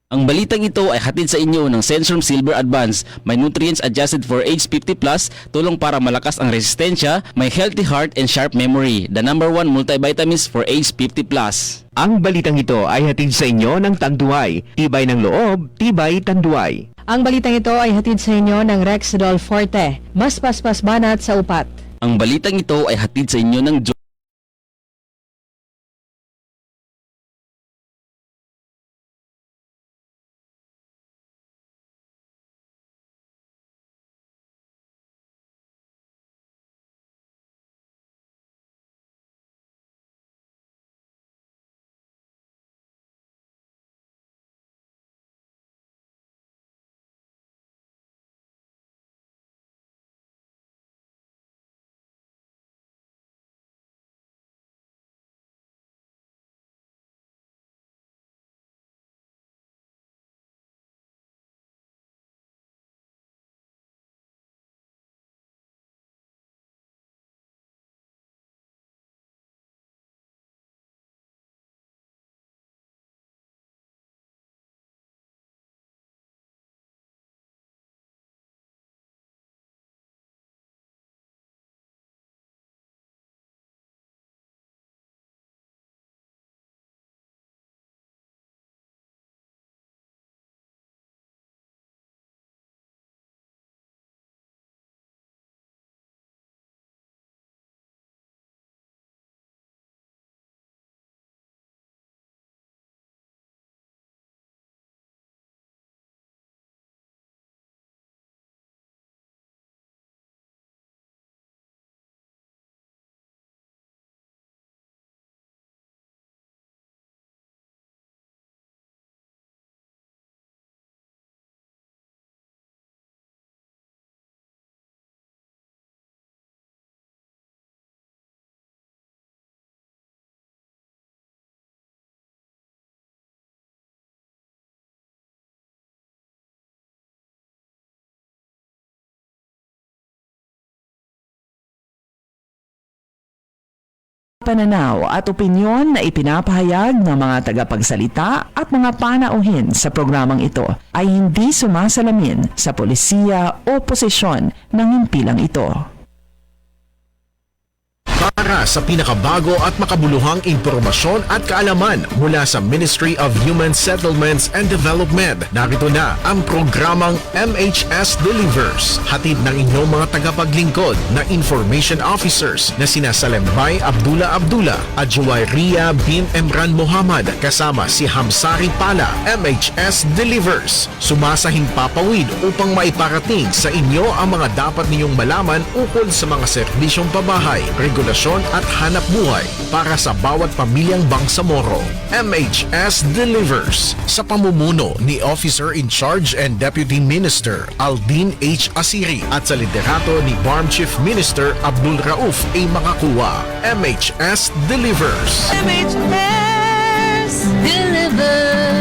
Ang balitang ito ay hatid sa inyo ng Centrum Silver Advance. May nutrients adjusted for age 50+, tulong para malakas ang resistensya, may healthy heart and sharp memory. The #1 multivitamins for age 50+. Ang balitang ito ay hatid sa inyo ng Tanduay. Tibay ng loob, tibay Tanduay. Ang balitang ito ay hatid sa inyo ng Rexidol Forte. Mas paspas banat sa upat. Ang balitang ito ay hatid sa inyo ng Pananaw at opinyon na ipinapahayag ng mga tagapagsalita at mga panauhin sa programang ito ay hindi sumasalamin sa polisiya o posisyon ng himpilang ito. Para sa pinakabago at makabuluhang impormasyon at kaalaman mula sa Ministry of Human Settlements and Development, narito na ang programang MHS Delivers. Hatid ng inyong mga tagapaglingkod na information officers na sina Salembay Abdullah at Juwayriya bin Emran Muhammad kasama si Hamsari Pala. MHS Delivers, sumasahing papawid upang maiparating sa inyo ang mga dapat ninyong malaman ukol sa mga serbisyong pabahay, regulasyon at hanap buhay para sa bawat pamilyang Bangsamoro. MHS Delivers sa pamumuno ni Officer in Charge and Deputy Minister Aldin H. Asiri at sa liderato ni BARM Chief Minister Abdul Rauf A. Makakuwa. MHS Delivers. MHS Delivers.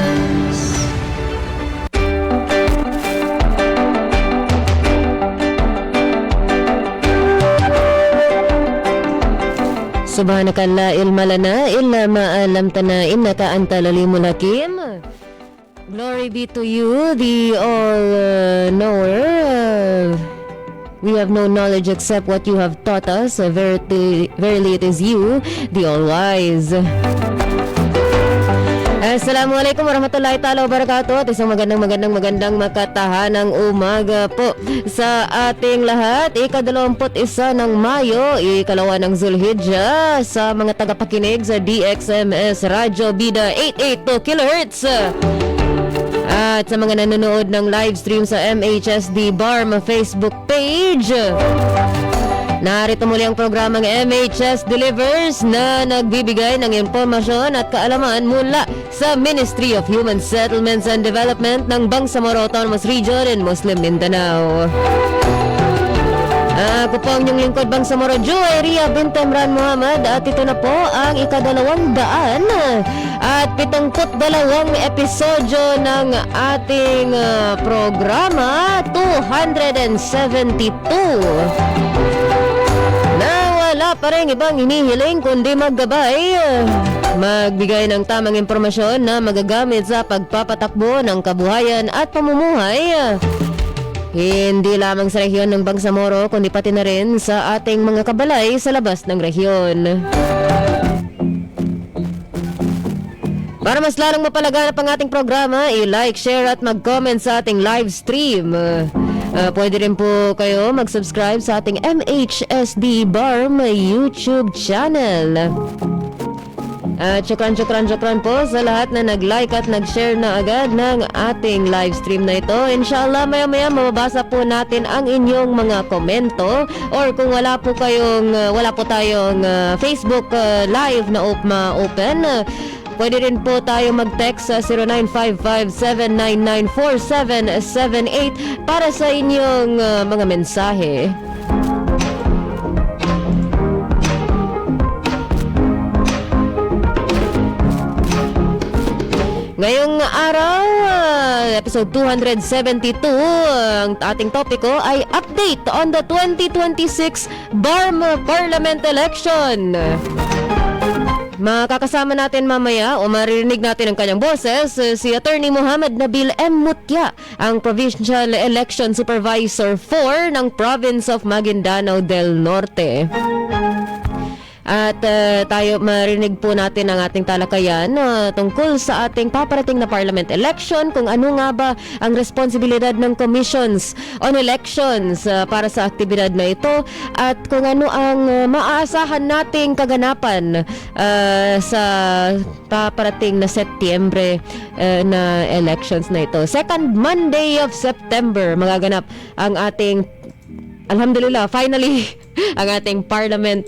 Subhanakalla ilma lana illa ma'alam tana innaka antal alimul hakim. Glory be to you, the all-knower. We have no knowledge except what you have taught us. Verily it is you, the all-wise. Assalamualaikum warahmatullahi ta'ala wabarakatuh. At isang magandang makatahanang umaga po sa ating lahat. Ika-21 ng Mayo, ikalawa ng Zulhijjah, sa mga tagapakinig sa DXMS Radyo Bida 882 kHz. At sa mga nanonood ng live stream sa MHSD BARM Facebook page. Narito muli ang programang MHS Delivers na nagbibigay ng impormasyon at kaalaman mula sa Ministry of Human Settlements and Development ng Bangsamoro Autonomous Region in Muslim Mindanao. Ako po ang inyong lingkod Bangsamoro Juwayriya bin Emran Muhammad at ito na po ang ika-272 episodyo ng ating programa 272. Wala pa rin ibang hinihiling kundi maggabay magbigay ng tamang impormasyon na magagamit sa pagpapatakbo ng kabuhayan at pamumuhay. Hindi lamang sa rehiyon ng Bangsamoro kundi pati na rin sa ating mga kabalay sa labas ng rehiyon. Para mas lalong mapalaganap ang ating programa, i-like, share at mag-comment sa ating live stream. Pwede rin po kayo mag-subscribe sa ating MHSD Barm YouTube channel. At syukran po sa lahat na nag-like at nag-share na agad ng ating live stream na ito. Inshallah, maya-maya mababasa po natin ang inyong mga komento, or kung wala po tayong Facebook live na open, pwede rin po tayo mag-text sa 0955-799-4778 para sa inyong mga mensahe. Ngayong araw, episode 272, ang ating topiko ay update on the 2026 BARM Parliament Election. Makakasama natin mamaya o maririnig natin ang kanyang boses si Attorney Muhammad Nabil M. Mutya, ang Provincial Election Supervisor 4 ng Province of Maguindanao del Norte. At tayo marinig po natin ang ating talakayan tungkol sa ating paparating na parliament election, kung ano nga ba ang responsibilidad ng commissions on elections para sa aktibidad na ito, at kung ano ang maaasahan nating kaganapan sa paparating na Setyembre na elections na ito. Second Monday of September magaganap ang ating, alhamdulillah, finally, ang ating parliament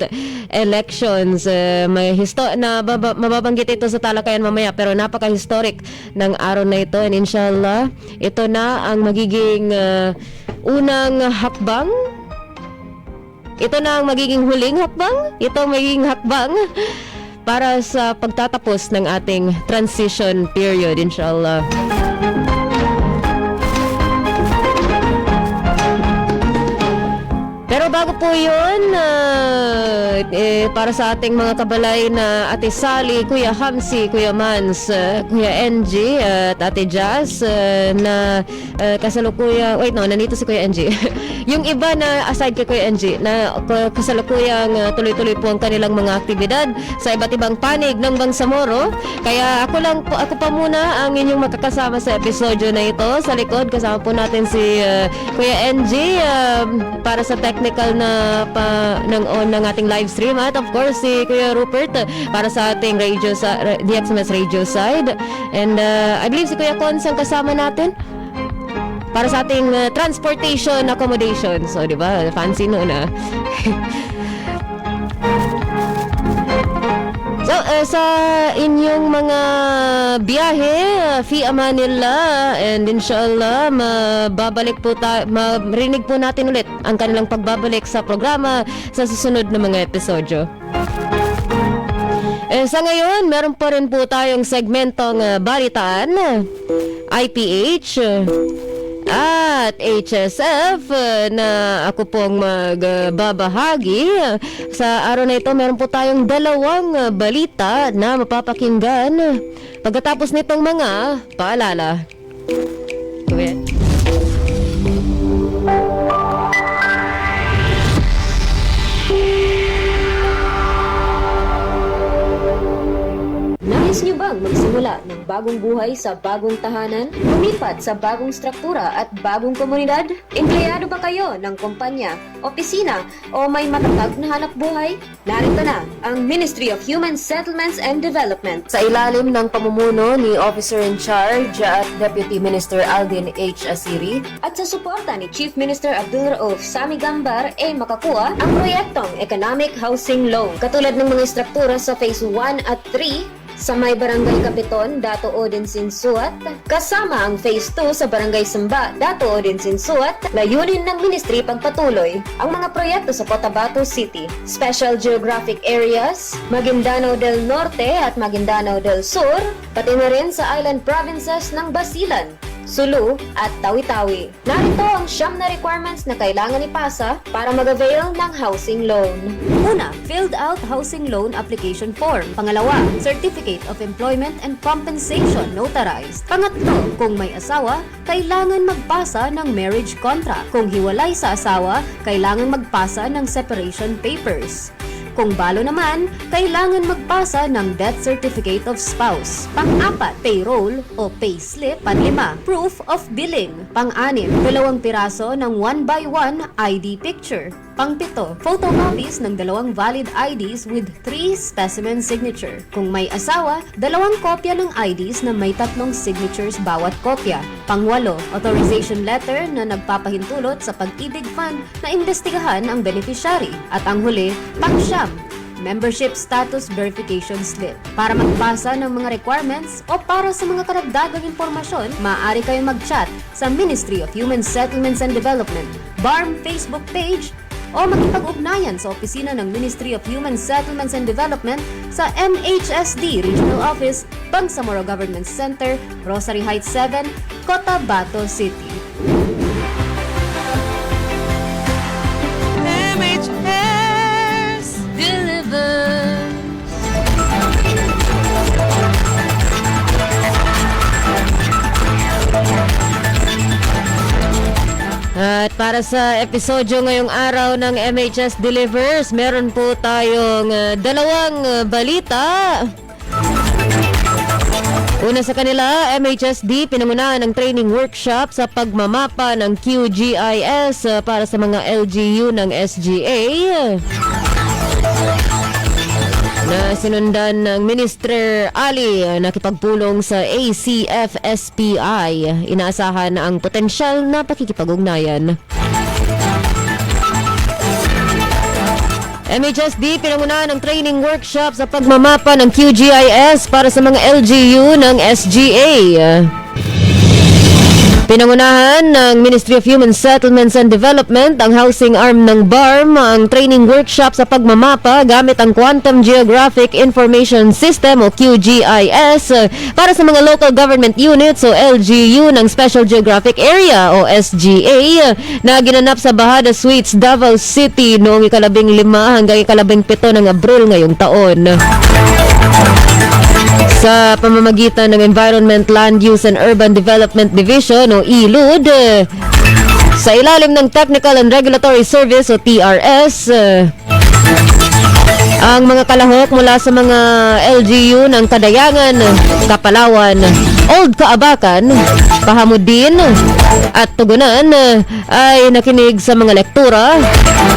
elections. May mababanggit ito sa talakayan mamaya, pero napaka-historic ng araw na ito, and inshallah, ito na ang magiging unang hakbang. Ito na ang magiging huling hakbang. Ito ang magiging hakbang para sa pagtatapos ng ating transition period, inshallah. Pero bago po yun, para sa ating mga kabalay na Ate Sally, Kuya Hamsi, Kuya Mans, Kuya NG at Ate Jazz na kasalukuyang, nandito si Kuya NG. Yung iba na aside kay Kuya NG na kasalukuyang tuloy-tuloy po ang kanilang mga aktibidad sa iba't ibang panig ng Bangsamoro. Kaya ako pa muna ang inyong makakasama sa episodyo na ito. Sa likod, kasama po natin si Kuya NG para sa technical na ng ating live stream, at of course si Kuya Rupert para sa ating DXMS radio side, and I believe si Kuya Cons ang kasama natin para sa ating transportation accommodation. So, di ba? Fancy noon So, sa inyong mga biyahe, fi amanillah, and inshallah, marinig po natin ulit ang kanilang pagbabalik sa programa sa susunod na mga episodyo. Sa ngayon, meron pa rin po tayong segmentong balitaan, IPH, at HSF na ako pong magbabahagi. Sa araw na ito, meron po tayong dalawang balita na mapapakinggan pagkatapos nitong mga paalala. Nais niyo bang magsimula ng bagong buhay sa bagong tahanan? Lumipat sa bagong struktura at bagong komunidad? Empleyado ba kayo ng kumpanya, opisina o may matatag na hanap buhay? Narito na ang Ministry of Human Settlements and Development sa ilalim ng pamumuno ni Officer in Charge at Deputy Minister Aldin H. Asiri, at sa suporta ni Chief Minister Abdul Rauf Sami Gambar makakuha ang proyektong Economic Housing Loan, katulad ng mga struktura sa Phase 1 at 3 sa may Barangay Kapiton, Dato Odin Sinsuat, kasama ang Phase 2 sa Barangay Samba, Dato Odin Sinsuat. Layunin ng Ministry pagpatuloy ang mga proyekto sa Cotabato City, Special Geographic Areas, Maguindanao del Norte at Maguindanao del Sur, pati na rin sa island provinces ng Basilan, Sulu at Tawi-Tawi. Narito ang 9 na requirements na kailangan ipasa para mag-avail ng housing loan. Una, filled out housing loan application form. Pangalawa, Certificate of Employment and Compensation notarized. Pangatlo, kung may asawa, kailangan magpasa ng marriage contract. Kung hiwalay sa asawa, kailangan magpasa ng separation papers. Kung balo naman, kailangan magpasa ng death certificate of spouse. Pang-apat, payroll o payslip. Panlima, proof of billing. Pang-anim, 2 piraso ng 1x1 ID picture. Pang-pito, photocopies ng 2 valid IDs with 3 specimen signature. Kung may asawa, 2 kopya ng IDs na may 3 signatures bawat kopya. Pang-walo, authorization letter na nagpapahintulot sa Pag-ibig Fund na imbestigahan ang beneficiary. At ang huli, pang-siyam, membership status verification slip. Para magpasa ng mga requirements o para sa mga karagdagang impormasyon, maaari kayong mag-chat sa Ministry of Human Settlements and Development, BARM Facebook page, o makipag-ugnayan sa opisina ng Ministry of Human Settlements and Development sa MHSD Regional Office, Bangsamoro Government Center, Rosary Heights 7, Cotabato City. MHS delivers. At para sa episodyo ngayong araw ng MHS Delivers, meron po tayong 2 balita. Una sa kanila, MHSD pinangunahan ng training workshop sa pagmamapa ng QGIS para sa mga LGU ng SGA. Na sinundan ng Minister Ali nakipagpulong sa ACF-SPI. Inaasahan ang potensyal na pakikipag-ugnayan. MHSD pinangunahan ng training workshop sa pagmamapa ng QGIS para sa mga LGU ng SGA. Pinangunahan ng Ministry of Human Settlements and Development, ang housing arm ng BARM, ang training workshop sa pagmamapa gamit ang Quantum Geographic Information System o QGIS para sa mga local government units o LGU ng Special Geographic Area o SGA na ginanap sa Bahada Suites, Davao City noong 15 hanggang 17 ng Abril ngayong taon. Sa pamamagitan ng Environment, Land Use and Urban Development Division o ELUD, sa ilalim ng Technical and Regulatory Service o TRS, ang mga kalahok mula sa mga LGU ng Kadayangan, Kapalawan, Old Kaabakan, Pahamudin at Tugunan ay nakinig sa mga lektura,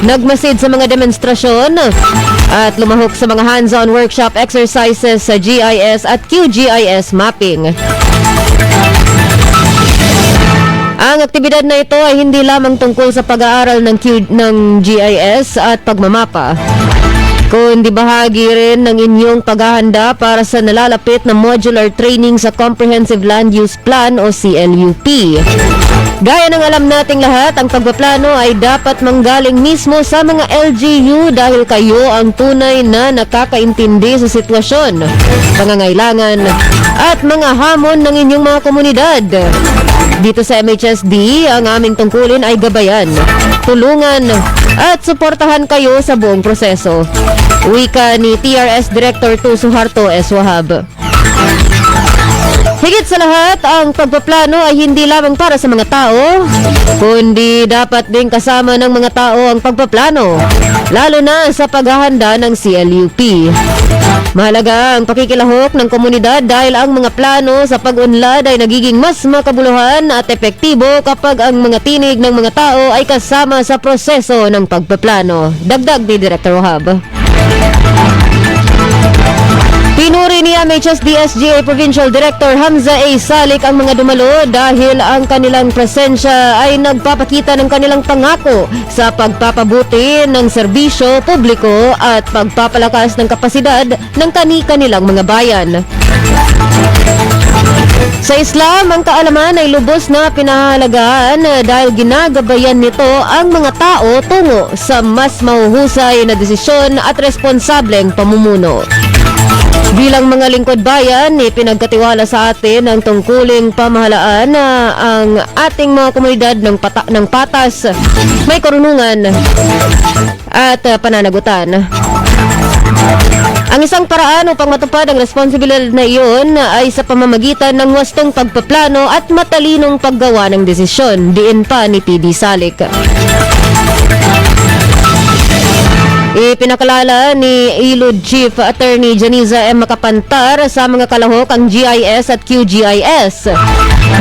nagmasid sa mga demonstrasyon at lumahok sa mga hands-on workshop exercises sa GIS at QGIS mapping. Ang aktibidad na ito ay hindi lamang tungkol sa pag-aaral ng GIS at pagmamapa, kundi bahagi rin ng inyong paghahanda para sa nalalapit na modular training sa Comprehensive Land Use Plan o CLUP. Gaya ng alam nating lahat, ang pagpaplano ay dapat manggaling mismo sa mga LGU dahil kayo ang tunay na nakakaintindi sa sitwasyon, pangangailangan at mga hamon ng inyong mga komunidad. Dito sa MHSD, ang aming tungkulin ay gabayan, tulungan at suportahan kayo sa buong proseso. Wika ni TRS Director 2 Suharto S. Wahab. Higit sa lahat, ang pagpaplano ay hindi lamang para sa mga tao, kundi dapat ding kasama ng mga tao ang pagpaplano, lalo na sa paghahanda ng CLUP. Mahalaga ang pakikilahok ng komunidad dahil ang mga plano sa pag-unlad ay nagiging mas makabuluhan at epektibo kapag ang mga tinig ng mga tao ay kasama sa proseso ng pagpaplano. Dagdag ni Director Wahab. Pinuri ni MHSD SGA Provincial Director Hamza A. Salik ang mga dumalo dahil ang kanilang presensya ay nagpapakita ng kanilang pangako sa pagpapabuti ng serbisyo publiko at pagpapalakas ng kapasidad ng kani-kanilang mga bayan. Sa Islam, ang kaalaman ay lubos na pinahalagaan dahil ginagabayan nito ang mga tao tungo sa mas mahuhusay na desisyon at responsableng pamumuno. Bilang mga lingkod bayan, ipinagkatiwala sa atin ang tungkuling pamahalaan na ang ating mga komunidad ng patas, may karunungan at pananagutan. Ang isang paraan upang matupad ang responsibilidad na iyon ay sa pamamagitan ng wastong pagpaplano at matalinong paggawa ng desisyon, diin pa ni PD Salik. Ipinakalala ni ILUD Chief Attorney Janiza M. Makapantar sa mga kalahok ang GIS at QGIS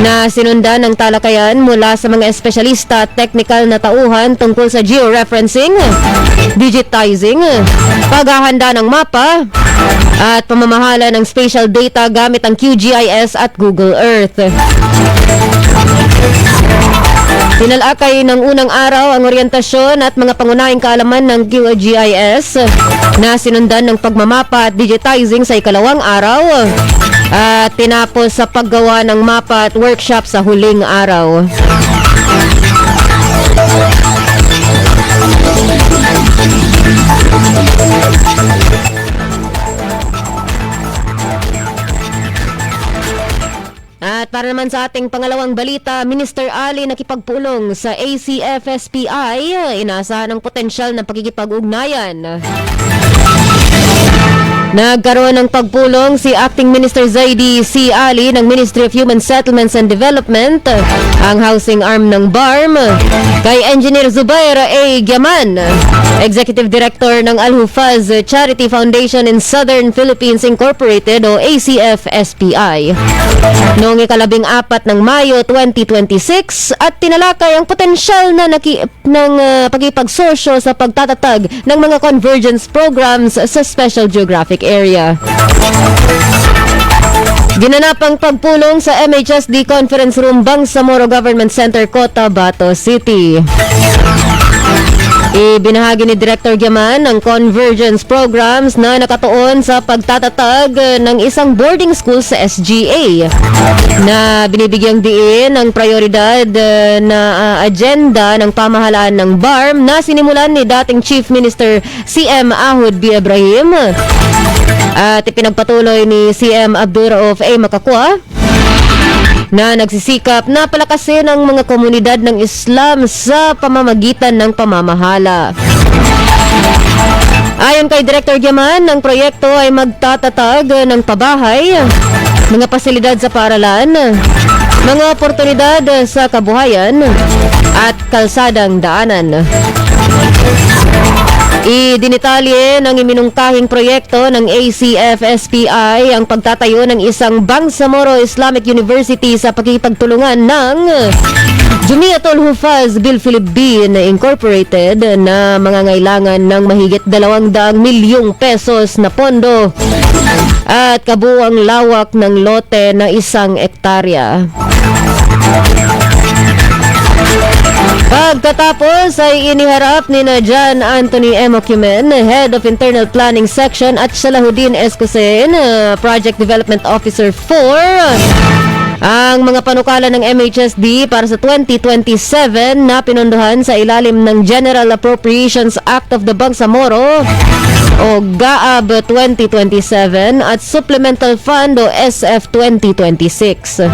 na sinundan ng talakayan mula sa mga espesyalista at technical na tauhan tungkol sa georeferencing, digitizing, paghahanda ng mapa, at pamamahala ng spatial data gamit ang QGIS at Google Earth. Tinalakay ng unang araw ang oryentasyon at mga pangunahing kaalaman ng QGIS na sinundan ng pagmamapa at digitizing sa ikalawang araw at tinapos sa paggawa ng mapa at workshop sa huling araw. At para naman sa ating pangalawang balita, Minister Ali nakipagpulong sa ACF-SPI, inaasahan ng potensyal na pakikipag-ugnayan. Nagkaroon ng pagpulong si Acting Minister Zaidi C. Ali ng Ministry of Human Settlements and Development, ang housing arm ng BARM, kay Engineer Zubair A. Giaman, Executive Director ng Al-Hufaz Charity Foundation in Southern Philippines Incorporated o ACF-SPI. Noong ika-14 ng Mayo 2026 at tinalakay ang potensyal na pakipagsosyo sa pagtatatag ng mga convergence programs sa Special Geographic Area. Ginanapang pagpulong sa MHSD Conference Room Bangsamoro Government Center, Cotabato City. Ibinahagi ni Director Giaman ang convergence programs na nakatuon sa pagtatatag ng isang boarding school sa SGA na binibigyang diin ang prioridad na agenda ng pamahalaan ng BARM na sinimulan ni dating Chief Minister CM Ahud B. Ibrahim at ipinagpatuloy ni CM Abdurrauf A. Makakwa na nagsisikap na palakasin ang mga komunidad ng Islam sa pamamagitan ng pamamahala. Ayon kay Director Giaman, ang proyekto ay magtatatag ng pabahay, mga pasilidad sa paaralan, mga oportunidad sa kabuhayan at kalsadang daanan. Idinitalye ng iminungkahing proyekto ng ACF-SPI ang pagtatayo ng isang Bangsamoro Islamic University sa pakikipagtulungan ng Jumiatul Hufaz Bil Philippine Incorporated na mangangailangan ng mahigit 200 milyong pesos na pondo at kabuuang lawak ng lote na 1 ektarya. Pagkatapos ay iniharap ni John Anthony M. Ocumen, Head of Internal Planning Section at Salahuddin Escosen, Project Development Officer 4, ang mga panukala ng MHSD para sa 2027 na pinondohan sa ilalim ng General Appropriations Act of the Bangsamoro o GAAB 2027 at Supplemental Fund o SF 2026.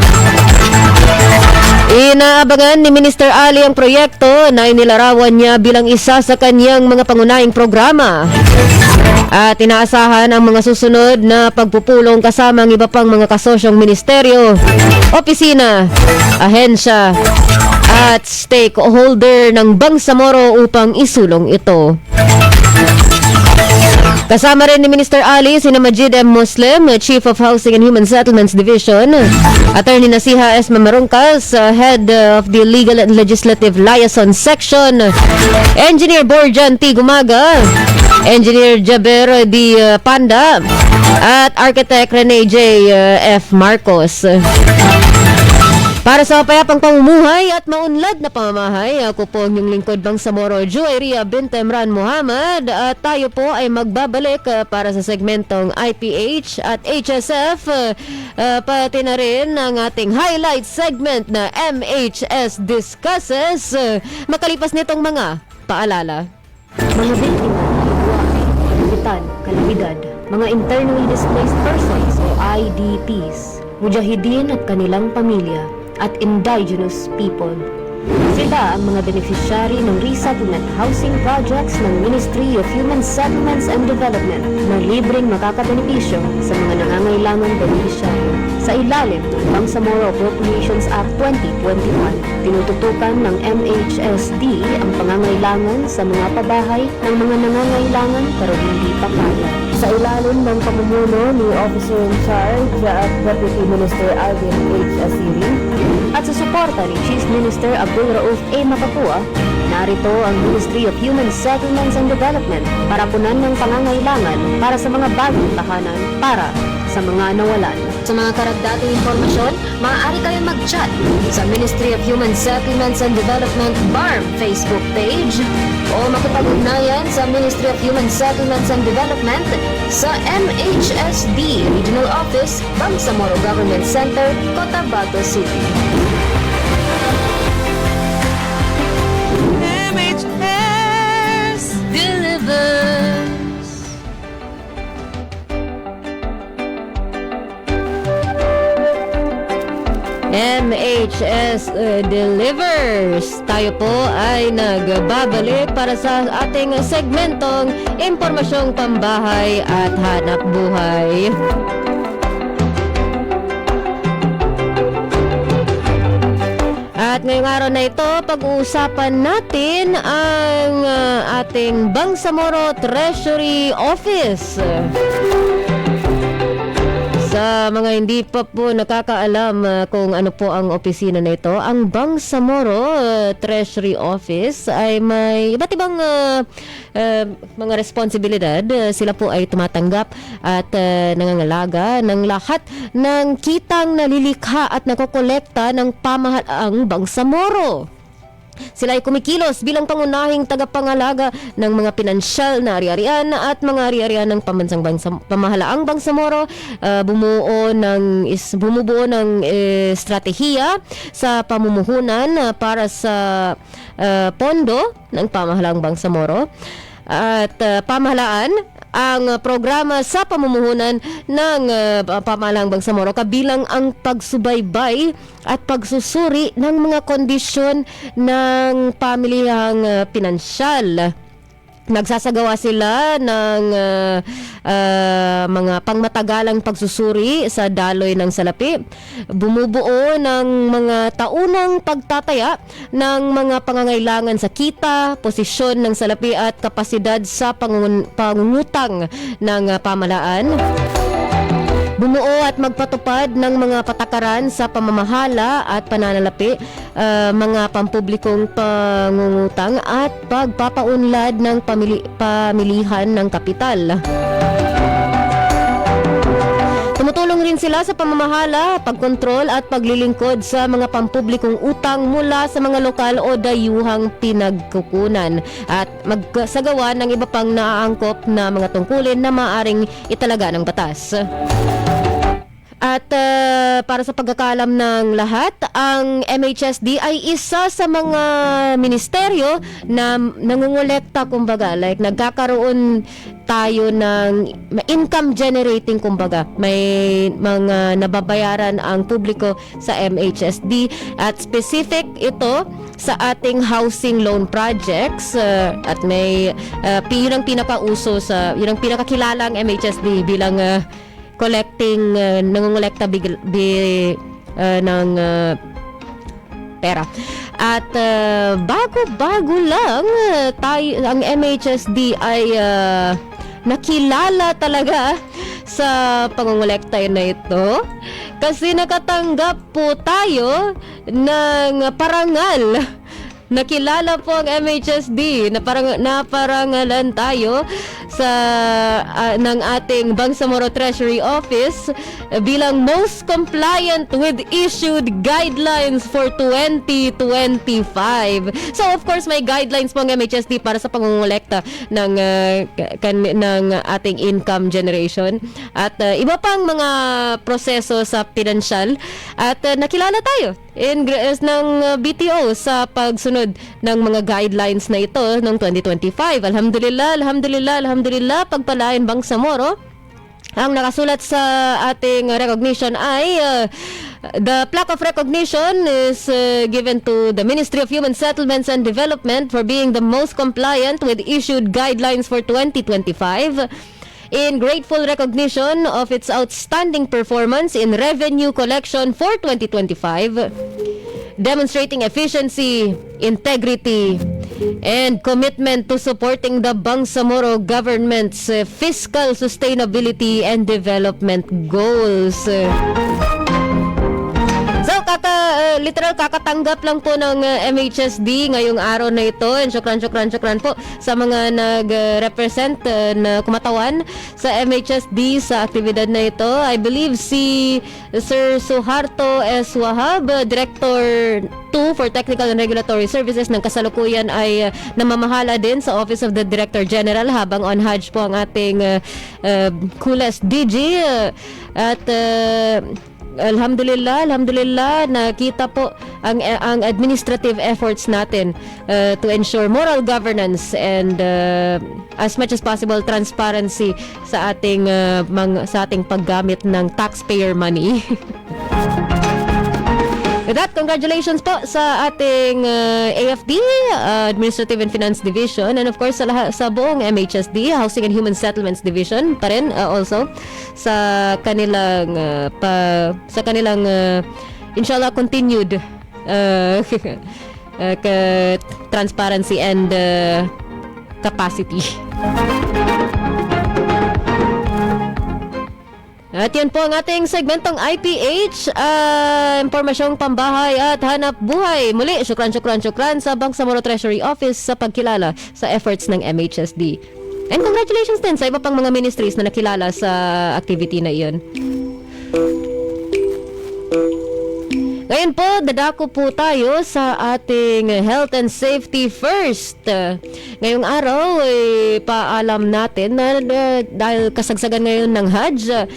Inaabangan ni Minister Ali ang proyekto na inilarawan niya bilang isa sa kanyang mga pangunahing programa. At inaasahan ang mga susunod na pagpupulong kasama ang iba pang mga kasosyong ministeryo, opisina, ahensya at stakeholder ng Bangsamoro upang isulong ito. Kasama rin ni Minister Ali sina Majid M. Muslim, Chief of Housing and Human Settlements Division, Attorney Nasiha S. Mamarungkas, Head of the Legal and Legislative Liaison Section, Engineer Borjan T. Gumaga, Engineer Jaber D. Panda, at Architect Rene J. F. Marcos. Para sa mapayapang pamumuhay at maunlad na pamamahay, ako po ang inyong lingkod Bangsamoro, Joeria Bintemran Muhammad, at tayo po ay magbabalik para sa segmentong IPH at HSF, pati na rin ang ating highlight segment na MHS Discusses, makalipas nitong mga paalala. Mga biktima, kalamidad, mga internally displaced persons o IDPs, mujahideen at kanilang pamilya, at indigenous people. Sila ang mga beneficiary ng resettlement housing projects ng Ministry of Human Settlements and Development na libreng makakabenepisyo sa mga nangangailangang beneficiaryo. Sa ilalim ng Bangsamoro Appropriations Act 2021, tinututukan ng MHSD ang pangangailangan sa mga pabahay ng mga nangangailangan pero hindi pa kaya. Sa ilalim ng pamumuno ni Officer in Charge at Deputy Minister Alvin H. Asiri, at sa suporta ni Chief Minister Abdul Rauf A. Makapua, narito ang Ministry of Human Settlements and Development para punan ng pangangailangan para sa mga bagong tahanan para sa mga nawalan. Sa mga karagdagang impormasyon, maaari kayong mag-chat sa Ministry of Human Settlements and Development BARM Facebook page o makipag-ugnayan sa Ministry of Human Settlements and Development sa MHSD Regional Office, Bangsamoro Government Center, Cotabato City. MHS delivers. MHS delivers. Tayo po ay nagbabalik para sa ating segmentong impormasyong pambahay at hanap buhay. At ngayong araw na ito, pag-uusapan natin ang ating Bangsamoro Treasury Office. Sa mga hindi pa po nakakaalam kung ano po ang opisina na ito, ang Bangsamoro Treasury Office ay may iba't ibang mga responsibilidad. Sila po ay tumatanggap at nangangalaga ng lahat ng kitang nalilikha at nakokolekta ng pamahalaang Bangsamoro. Sila ay kumikilos bilang pangunahing tagapangalaga ng mga pinansyal na ari-arian at mga ari-arian ng pamahalaang Bangsamoro, bumubuo ng estratehiya sa pamumuhunan para sa pondo ng pamahalaang Bangsamoro at pamahalaan ang programa sa pamumuhunan ng pamahalaang Bangsamoro, kabilang ang pagsubaybay at pagsusuri ng mga kondisyon ng pamilihang pinansyal. Nagsasagawa sila ng mga pangmatagalang pagsusuri sa daloy ng salapi, bumubuo ng mga taunang pagtataya ng mga pangangailangan sa kita, posisyon ng salapi at kapasidad sa pangungutang ng pamahalaan. Bumuo at magpatupad ng mga patakaran sa pamamahala at pananalapi, mga pampublikong pangungutang at pagpapaunlad ng pamilihan ng kapital. Tumutulong rin sila sa pamamahala, pagkontrol at paglilingkod sa mga pampublikong utang mula sa mga lokal o dayuhang pinagkukunan at magsagawa ng iba pang naaangkop na mga tungkulin na maaaring italaga ng batas. At para sa pagkakalam ng lahat, ang MHSD ay isa sa mga ministeryo na nangungulekta, kumbaga, like nagkakaroon tayo ng income generating, kumbaga. May mga nababayaran ang publiko sa MHSD at specific ito sa ating housing loan projects at may yun ang pinakauso yun ang pinakakilalang MHSD bilang collecting, nangungulekta ng pera. At bago-bago lang ang MHSD ay nakilala talaga sa pangungulekta na ito kasi nakatanggap po tayo ng parangal. Nakilala po ang MHSD, naparangalan tayo sa ng ating Bangsamoro Treasury Office bilang most compliant with issued guidelines for 2025. So of course may guidelines po ang MHSD para sa pangungulekta ng ating income generation at iba pang mga proseso sa pinansyal at nakilala tayo ng BTO sa pagsunod ng mga guidelines na ito noong 2025. Alhamdulillah, pagpalain Bangsamoro Ang nakasulat sa ating recognition ay the plaque of recognition is given to the Ministry of Human Settlements and Development for being the most compliant with issued guidelines for 2025 in grateful recognition of its outstanding performance in revenue collection for 2025, demonstrating efficiency, integrity, and commitment to supporting the Bangsamoro government's fiscal sustainability and development goals. So, literal kakatanggap lang po ng MHSD ngayong araw na ito. And syukran po sa mga nag-represent na kumatawan sa MHSD sa aktibidad na ito. I believe si Sir Suharto S. Wahab, Director 2 for Technical and Regulatory Services ng kasalukuyan ay namamahala din sa Office of the Director General habang on Hajj po ang ating coolest DG. At Alhamdulillah, nakita po ang administrative efforts natin to ensure moral governance and as much as possible transparency sa ating paggamit ng taxpayer money. With that, congratulations po sa ating AFD, Administrative and Finance Division, and of course sa buong MHSD, Housing and Human Settlements Division pa rin also sa kanilang inshallah continued transparency and capacity. At yan po ang ating segmentong IPH, impormasyong pambahay at hanap buhay. Muli, syukran sa Bangsamoro Treasury Office sa pagkilala sa efforts ng MHSD. And congratulations din sa iba pang mga ministries na nakilala sa activity na iyon. Ngayon po, dadako po tayo sa ating health and safety first. Ngayong araw, paalam natin na dahil kasagsagan ngayon ng Hajj,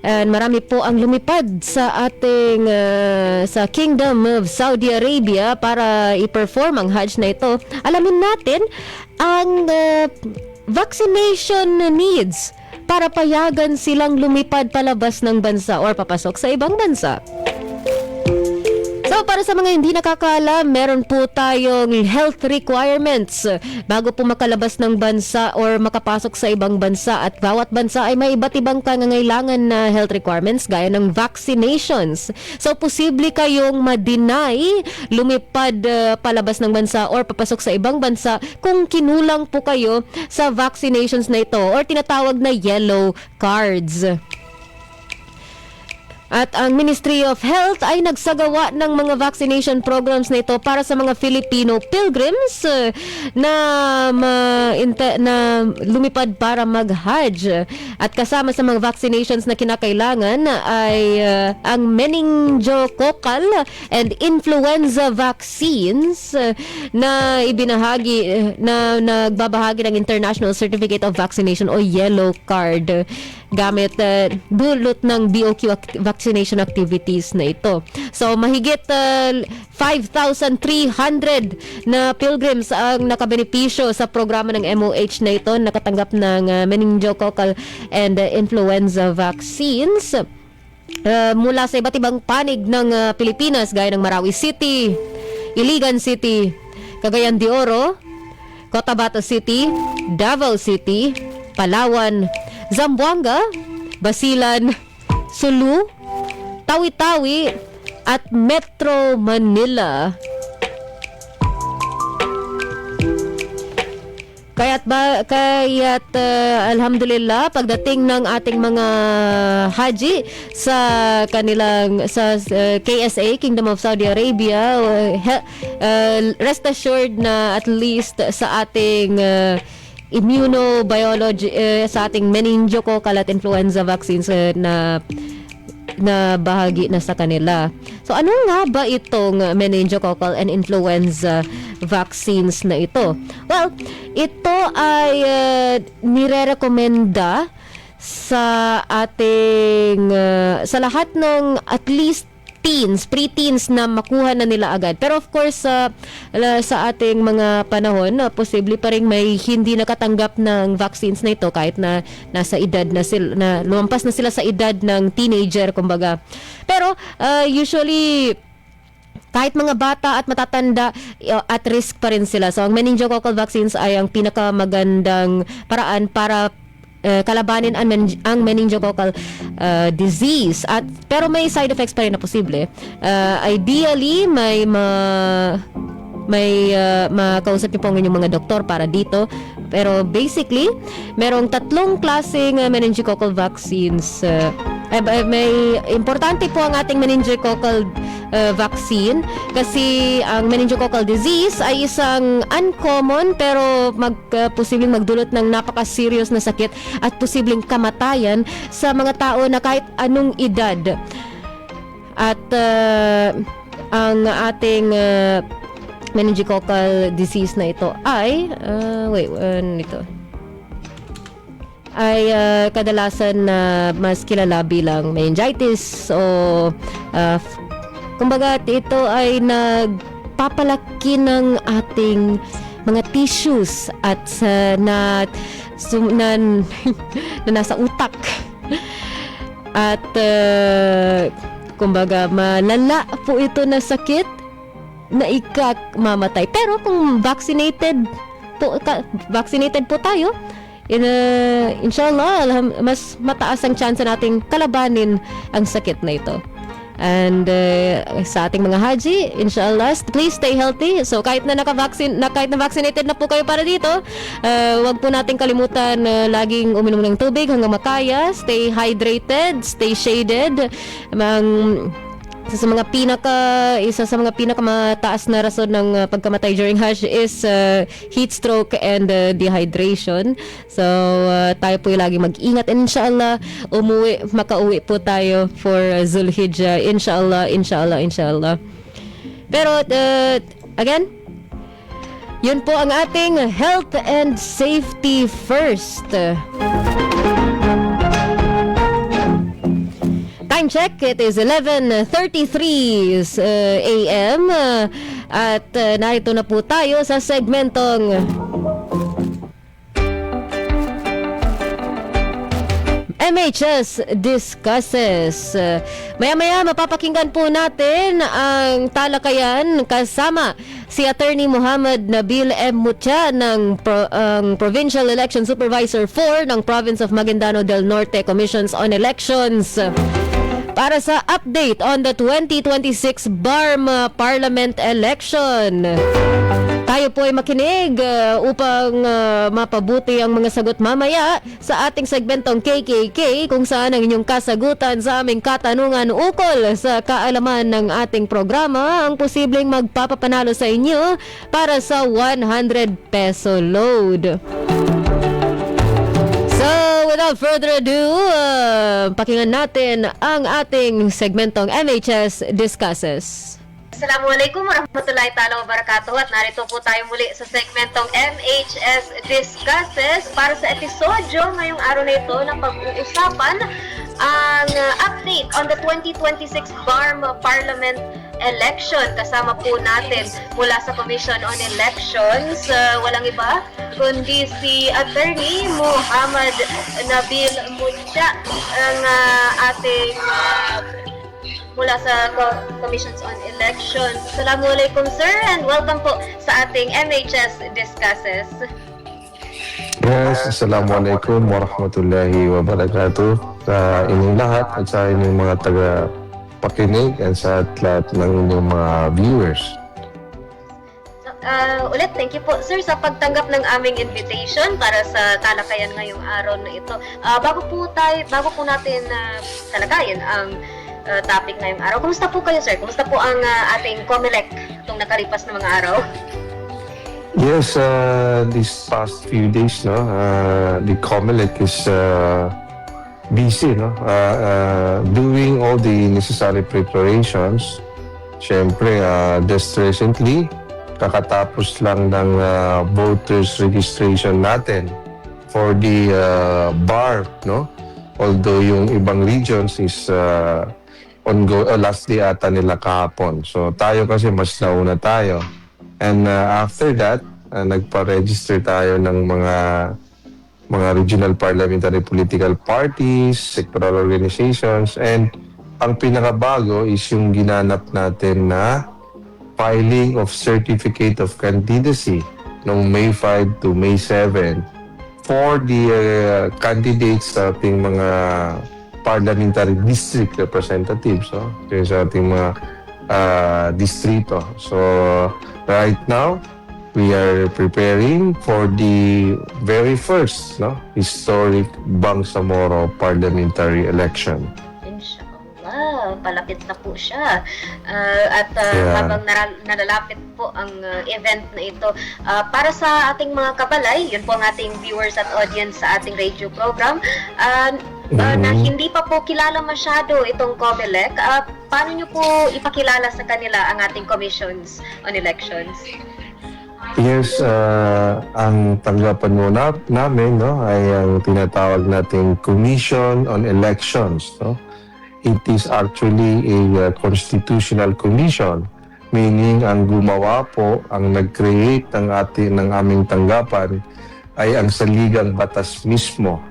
and marami po ang lumipad sa ating sa Kingdom of Saudi Arabia para i-perform ang Hajj na ito. Alamin natin ang vaccination needs para payagan silang lumipad palabas ng bansa or papasok sa ibang bansa. So, para sa mga hindi nakakaalam, meron po tayong health requirements bago po makalabas ng bansa or makapasok sa ibang bansa, at bawat bansa ay may iba't ibang pangangailangan na health requirements gaya ng vaccinations. So, posible kayong ma-deny lumipad palabas ng bansa or papasok sa ibang bansa kung kinulang po kayo sa vaccinations na ito or tinatawag na yellow cards. At ang Ministry of Health ay nagsagawa ng mga vaccination programs na ito para sa mga Filipino pilgrims na lumipad para mag-Hajj. At kasama sa mga vaccinations na kinakailangan ay ang meningococcal and influenza vaccines na ibinahagi na nagbabahagi ng International Certificate of Vaccination o Yellow Card gamit dulot ng BOQ vaccination activities na ito. So mahigit 5,300 na pilgrims ang nakabenepisyo sa programa ng MOH na ito, nakatanggap ng meningococcal and influenza vaccines mula sa iba't ibang panig ng Pilipinas gaya ng Marawi City, Iligan City, Cagayan de Oro, Cotabato City, Davao City, Palawan, Zamboanga, Basilan, Sulu, Tawi-Tawi at Metro Manila. Kaya't alhamdulillah, pagdating ng ating mga haji sa kanilang KSA, Kingdom of Saudi Arabia, rest assured na at least sa ating immunobiology, sa ating meningococcal at influenza vaccines na bahagi na sa kanila. So ano nga ba itong meningococcal and influenza vaccines na ito? Well, ito ay nirerekomenda sa ating sa lahat ng at least preteens na makuha na nila agad. Pero of course, sa ating mga panahon, posible pa rin may hindi nakatanggap ng vaccines na ito kahit na nasa edad na sila, na lumampas na sila sa edad ng teenager, kumbaga. Pero usually, kahit mga bata at matatanda, at risk pa rin sila. So, ang meningococcal vaccines ay ang pinakamagandang paraan para kalabanin ang meningococcal disease. Pero may side effects pa rin na posible. Ideally, may makausap niyo po ang inyong mga doktor para dito. Pero basically, merong 3 klaseng meningococcal vaccines. May importante po ang ating meningococcal vaccine kasi ang meningococcal disease ay isang uncommon pero posibleng magdulot ng napaka-serious na sakit at posibleng kamatayan sa mga tao na kahit anong edad. At ang ating meningococcal disease na ito ay kadalasan na mas kilala bilang meningitis o kumbaga ito ay nagpapalaki ng ating mga tissues at na nasa utak at kumbaga malala po ito na sakit na ikamamatay. Pero kung vaccinated po tayo, inshallah, mas mataas ang chance nating kalabanin ang sakit na ito. And sa ating mga haji, inshallah, please stay healthy. So kahit na vaccinated na po kayo para dito, wag po nating kalimutan laging uminom ng tubig hanggang makaya, stay hydrated, stay shaded. Isa sa mga pinakamataas na rason ng pagkamatay during Hajj is heat stroke and dehydration. So tayo po lagi mag-ingat, and inshallah makauwi po tayo for Zulhijjah, inshallah. Pero again, yun po ang ating health and safety first. Time check, it is 11:33 a.m. At narito na po tayo sa segmentong MHS Discusses. Maya-maya mapapakinggan po natin ang talakayan kasama si Attorney Muhammad Nabil M. Mutya ng Provincial Election Supervisor 4 ng Province of Maguindano del Norte Commissions on Elections para sa update on the 2026 BARM Parliament Election. Tayo po ay makinig upang mapabuti ang mga sagot mamaya sa ating segmentong KKK, kung saan ang inyong kasagutan sa aming katanungan ukol sa kaalaman ng ating programa ang posibleng magpapapanalo sa inyo para sa 100 peso load. So, without further ado, pakinggan natin ang ating segmentong MHS Discusses. Assalamualaikum warahmatullahi ta'ala wabarakatuh, at narito po tayo muli sa segmentong MHS Discusses para sa episodyo ngayong araw na ito na pag-uusapan ang update on the 2026 BARM Parliament Election. Kasama po natin mula sa Commission on Elections, walang iba kundi si Attorney Muhammad Nabil Mutya, ang ating mula sa Commissions on Elections. Assalamualaikum sir, and welcome po sa ating MHS Discusses. Yes, Assalamualaikum warahmatullahi wabarakatuh sa inyong lahat at sa inyong mga taga-pakinig at sa lahat ng inyong mga viewers. Ulit, thank you po sir sa pagtanggap ng aming invitation para sa talakayan ngayong araw na ito. Bago po natin talakayan ang topic ngayong araw, kumusta po kayo sir? Kumusta po ang ating COMELEC itong nakalipas na mga araw? Yes, these past few days, the COMELEC is busy, doing all the necessary preparations. Siyempre, just recently, kakatapos lang ng voters registration natin for the BAR, Although yung ibang regions is last day ata nila kahapon. So tayo kasi mas nauna tayo. And after that, nagpa-register tayo ng mga regional parliamentary political parties, sectoral organizations, and ang pinakabago is yung ginanap natin na filing of certificate of candidacy noong May 5 to May 7 for the candidates sa ating mga parliamentary district representatives, yung sa ating mga distrito. So right now, we are preparing for the very first historic Bangsamoro parliamentary election. Inshallah, palapit na po siya. Habang nalalapit po ang event na ito, para sa ating mga kabalay, yun po ang ating viewers at audience sa ating radio program, na hindi pa po kilala masyado itong COMELEC, paano nyo po ipakilala sa kanila ang ating commissions on elections? Yes, ang tanggapan mo namin ay ang tinatawag nating Commission on Elections. It is actually a constitutional commission, meaning ang gumawa po, ang nag-create ng aming tanggapan ay ang saligang batas mismo.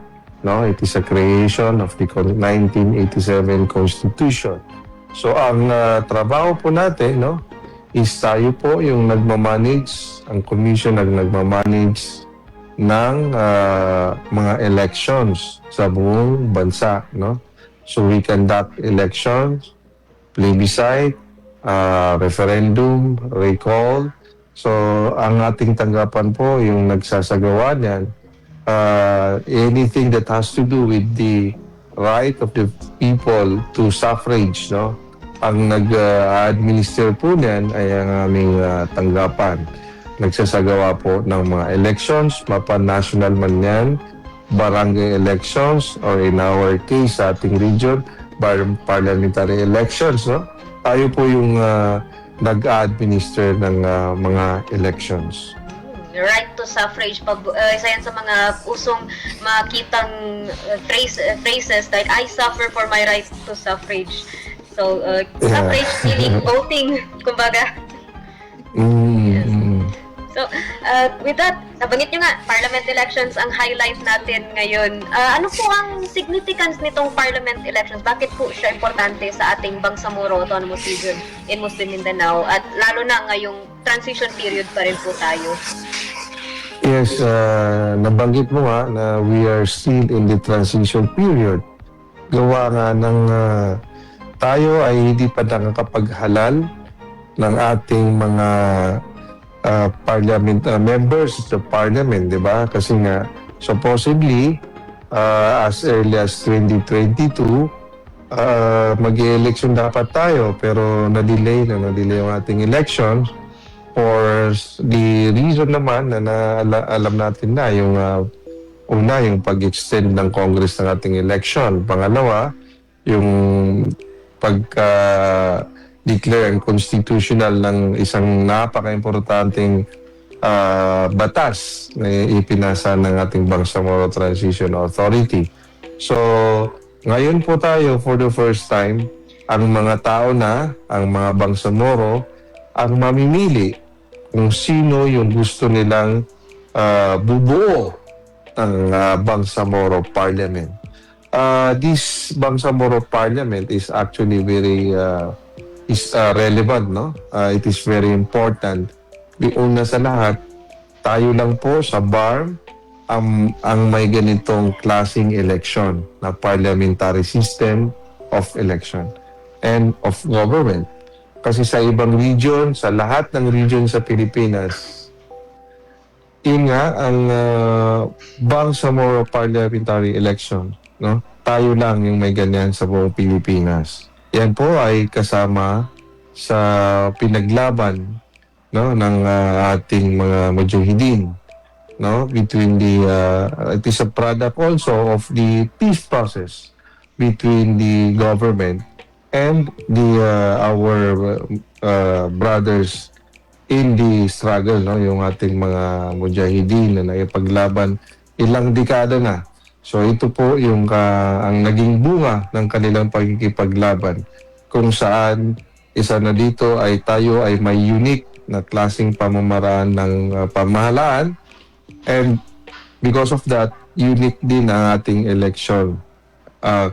It is a creation of the 1987 Constitution. So ang trabaho po natin, is tayo po yung nagmamanage, ang commission ang nagmamanage ng mga elections sa buong bansa. So we conduct elections, plebiscite, referendum, recall. So ang ating tanggapan po yung nagsasagawa niyan, anything that has to do with the right of the people to suffrage, ang nag-administer po niyan ay ang aming tanggapan. Nagsasagawa po ng mga elections, mapa-national man yan, barangay elections, or in our case, sa ating region, parliamentary elections. Tayo po yung nag-administer ng mga elections. Right to suffrage, isa yan sa mga usong makitang phrases like, I suffer for my right to suffrage. So, suffrage feeling, voting, kumbaga. So, with that, nabanggit nyo nga, parliament elections ang highlight natin ngayon. Ano po ang significance nitong parliament elections? Bakit po siya importante sa ating Bangsamoro Autonomous Region in Muslim Mindanao? At lalo na ngayong transition period pa rin po tayo. Yes, nabanggit mo nga na we are still in the transition period. Gawa nga ng tayo ay hindi pa nakakapaghalal ng ating mga parliament members of parliament, di ba? Kasi nga supposedly as early as 2022 mag-election dapat tayo, pero na-delay yung ating elections for the reason naman na alam natin na yung una yung pag-extend ng Congress ng ating election, pangalawa yung pagka-declare constitutional ng isang napaka-importanting batas na ipinasa ng ating Bangsamoro Transition Authority. So, ngayon po tayo for the first time, ang mga tao ang mga Bangsamoro, ang mamimili kung sino yung gusto nilang bubuo ng Bangsamoro Parliament. This Bangsamoro Parliament is actually very relevant, it is very important. Una sa lahat, tayo lang po sa BARM ang may ganitong klaseng election na parliamentary system of election and of government. Kasi sa ibang region, sa lahat ng region sa Pilipinas, yun nga ang Bangsamoro parliamentary election. Tayo lang yung may ganyan sa buong Pilipinas. Yan po ay kasama sa pinaglaban ng ating mga mujahideen, between it is a product also of the peace process between the government and our brothers in the struggle, yung ating mga mujahideen na nakipaglaban ilang dekada na. So ito po yung ang naging bunga ng kanilang pagkikipaglaban kung saan isa na dito ay tayo ay may unique na klaseng pamamaraan ng pamahalaan, and because of that, unique din ang ating election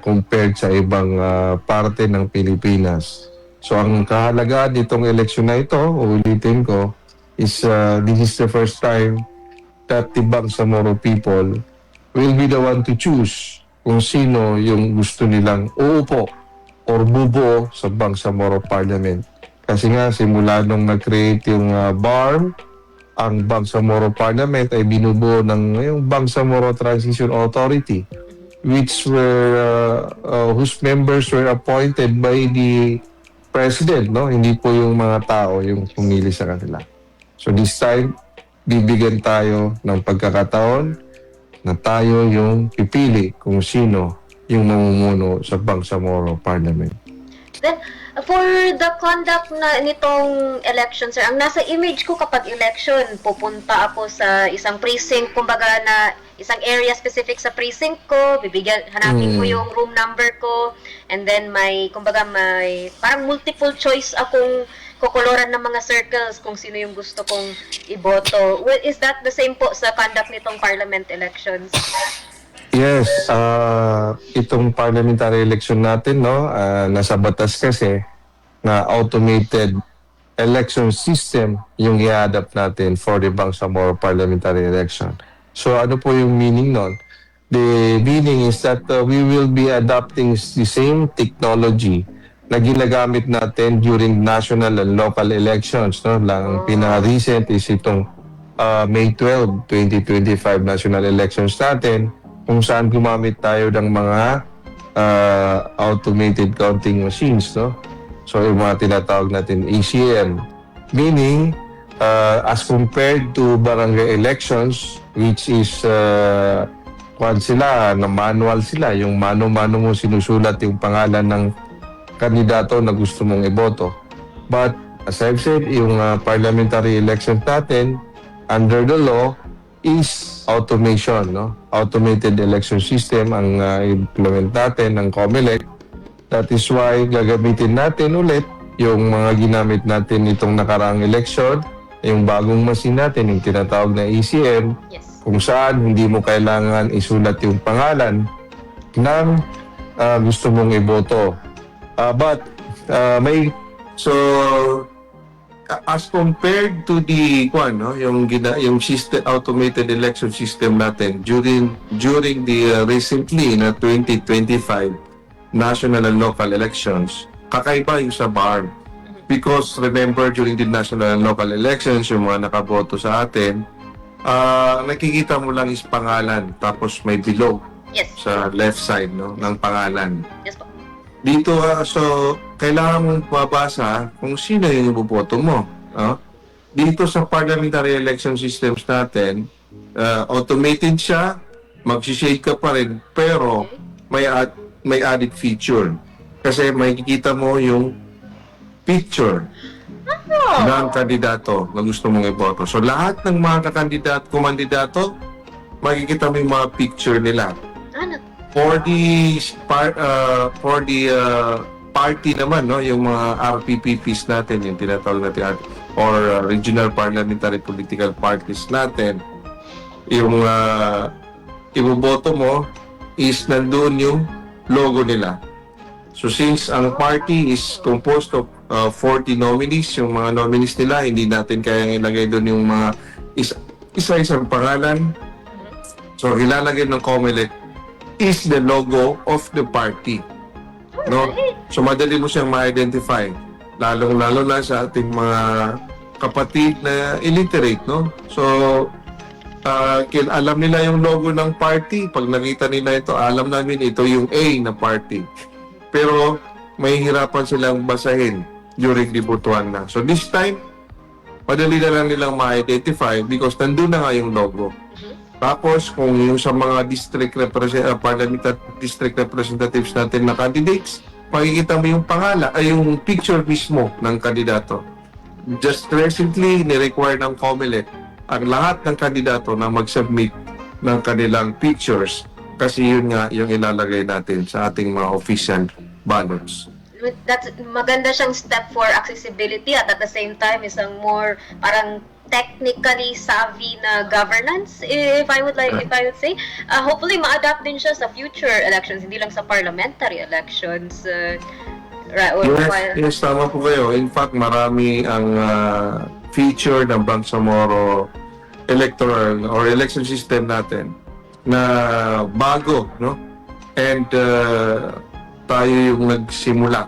compared sa ibang parte ng Pilipinas. So ang kahalagahan nitong election na ito, uulitin ko, is this is the first time that the Bangsamoro people will be the one to choose kung sino yung gusto nilang uupo or bubuo sa Bangsamoro Parliament. Kasi nga, simula nung nag-create yung BARM, ang Bangsamoro Parliament ay binubuo ng yung Bangsamoro Transition Authority, which were whose members were appointed by the president, no? Hindi po yung mga tao yung pumili sa kanila. So this time, bibigyan tayo ng pagkakataon na tayo yung pipili kung sino yung mamumuno sa Bangsamoro Parliament. Then, for the conduct na nitong election, sir, ang nasa image ko kapag election, pupunta ako sa isang precinct, kumbaga na isang area specific sa precinct ko, hanapin ko yung room number ko, and then kumbaga may parang multiple choice akong kokoloran ng mga circles kung sino yung gusto kong iboto. Well, is that the same po sa conduct nitong parliament elections? Yes, itong parliamentary election natin, no, nasa batas kasi na automated election system yung i-adapt natin for the Bangsamoro parliamentary election. So ano po yung meaning nun? The meaning is that we will be adopting the same technology na ginagamit natin during national and local elections. No? Lang pinaka-recent is itong May 12, 2025 national elections natin, kung saan gumamit tayo ng mga automated counting machines. No? So yung mga tinatawag natin ACM. Meaning, as compared to barangay elections, which is sila, na manual sila, yung mano-mano mo sinusulat yung pangalan ng kandidato na gusto mong iboto. But as I've said, yung parliamentary elections natin, under the law, is automation. No? Automated election system ang implement natin ng COMELEC. That is why gagamitin natin ulit yung mga ginamit natin itong nakaraang election, yung bagong machine natin, yung tinatawag na ECM, Yes. kung saan hindi mo kailangan isulat yung pangalan ng gusto mong iboto. As compared to the yung system, automated election system natin during the recently na 2025 national and local elections, kakaiba yung sa BARM. Because remember, during the national and local elections, yung mga nakaboto sa atin, nakikita mo lang is pangalan, tapos may below Yes. sa left side, no, ng pangalan. Yes po. Dito, so, kailangan mong mabasa kung sino yung iboboto mo. No? Dito sa parliamentary election systems natin, automated siya, mag-shade ka pa rin, pero may added feature. Kasi makikita mo yung picture ng kandidato na gusto mong iboto. So, lahat ng mga kumandidato, makikita mo yung mga picture nila. For the party naman, no, yung mga RPPPs natin, yung tinatawag natin, or regional parliamentary political parties natin, yung iboboto mo is nandoon yung logo nila. So since ang party is composed of 40 nominees, yung mga nominees nila, hindi natin kayang ilagay doon yung mga isa-isang pangalan. So ilalagay ng COMELEC is the logo of the party. No? So madali mo siyang ma-identify. Lalong-lalo na sa ating mga kapatid na illiterate, no? So alam nila yung logo ng party. Pag nakita nila ito, alam namin ito yung A na party. Pero may hirapan silang basahin during the botohan na. So this time, madali na lang nilang ma-identify because nandun na nga yung logo. Tapos, kung yung sa mga parliamentary district representatives natin na candidates, makikita mo yung pangalan, yung picture mismo ng kandidato. Just recently, ni-require ng COMELEC ang lahat ng kandidato na mag-submit ng kanilang pictures kasi yun nga yung ilalagay natin sa ating mga official ballots. that's maganda siyang step for accessibility at the same time isang more parang technically savvy na governance, if I would say. Hopefully ma-adapt din siya sa future elections, hindi lang sa parliamentary elections. Yes, tama po kayo. In fact, marami ang feature ng Bangsamoro electoral or election system natin na bago, no? And tayo yung nagsimula.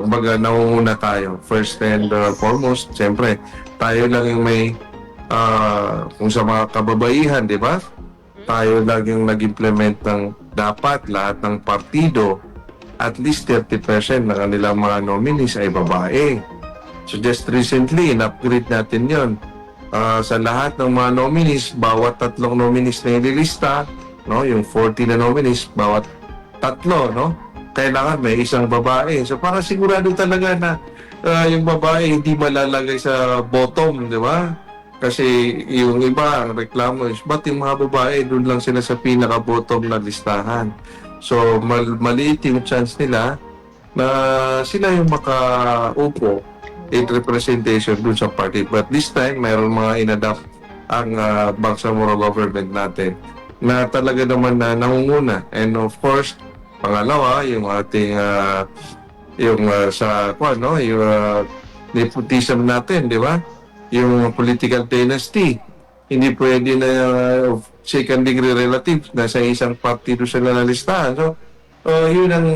Baga nangunguna tayo. First and foremost, siyempre, tayo lang yung may kung sa mga kababaihan, di ba? Tayo lang yung nag-implement ng dapat lahat ng partido at least 30% ng kanilang mga nominees ay babae. So just recently, in-upgrade natin yon. Sa lahat ng mga nominees, bawat 3 nominees na ililista, no, yung 40 na nominees, bawat 3, no, kailangan may isang babae. So para sigurado talaga na yung babae hindi malalagay sa bottom, di ba? Kasi yung iba, ang reklamo is, ba't yung mga babae, doon lang sila sa pinaka-bottom na listahan. So, maliit yung chance nila na sila yung makaupo in representation doon sa party. But this time, mayroon mga inadapt ang Bangsamoro government natin na talaga naman na nangunguna. And of course, pangalawa, yung ating yung nepotism natin, di ba? Yung political dynasty. Hindi pwede na second degree relatives na sa isang partido sila nalistahan. So, yun ang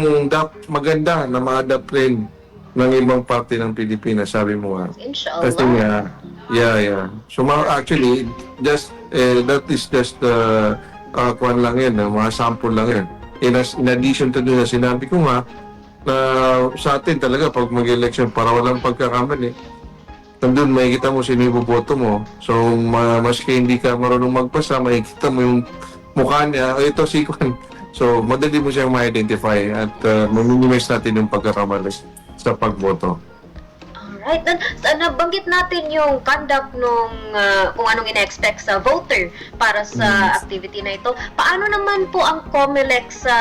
maganda na ma-adapt rin ng ibang parte ng Pilipinas, sabi mo nga. Inshallah. Kasi nga, yeah. So, actually, that is just kuwan lang yun, mga sample lang yun. In addition to doon na sinabi ko nga, na sa atin talaga pag mag-election para walang pagkakamali, nandun makikita mo sino yung boboto mo. So, maski hindi ka marunong magpasa, makikita mo yung mukha niya, ito si Kwan. So, madali mo siyang ma-identify at maminimise natin yung pagkakamali sa pagboto. Alright, then nabanggit natin yung conduct nung kung anong ina-expect sa voter para sa activity na ito. Paano naman po ang COMELEC sa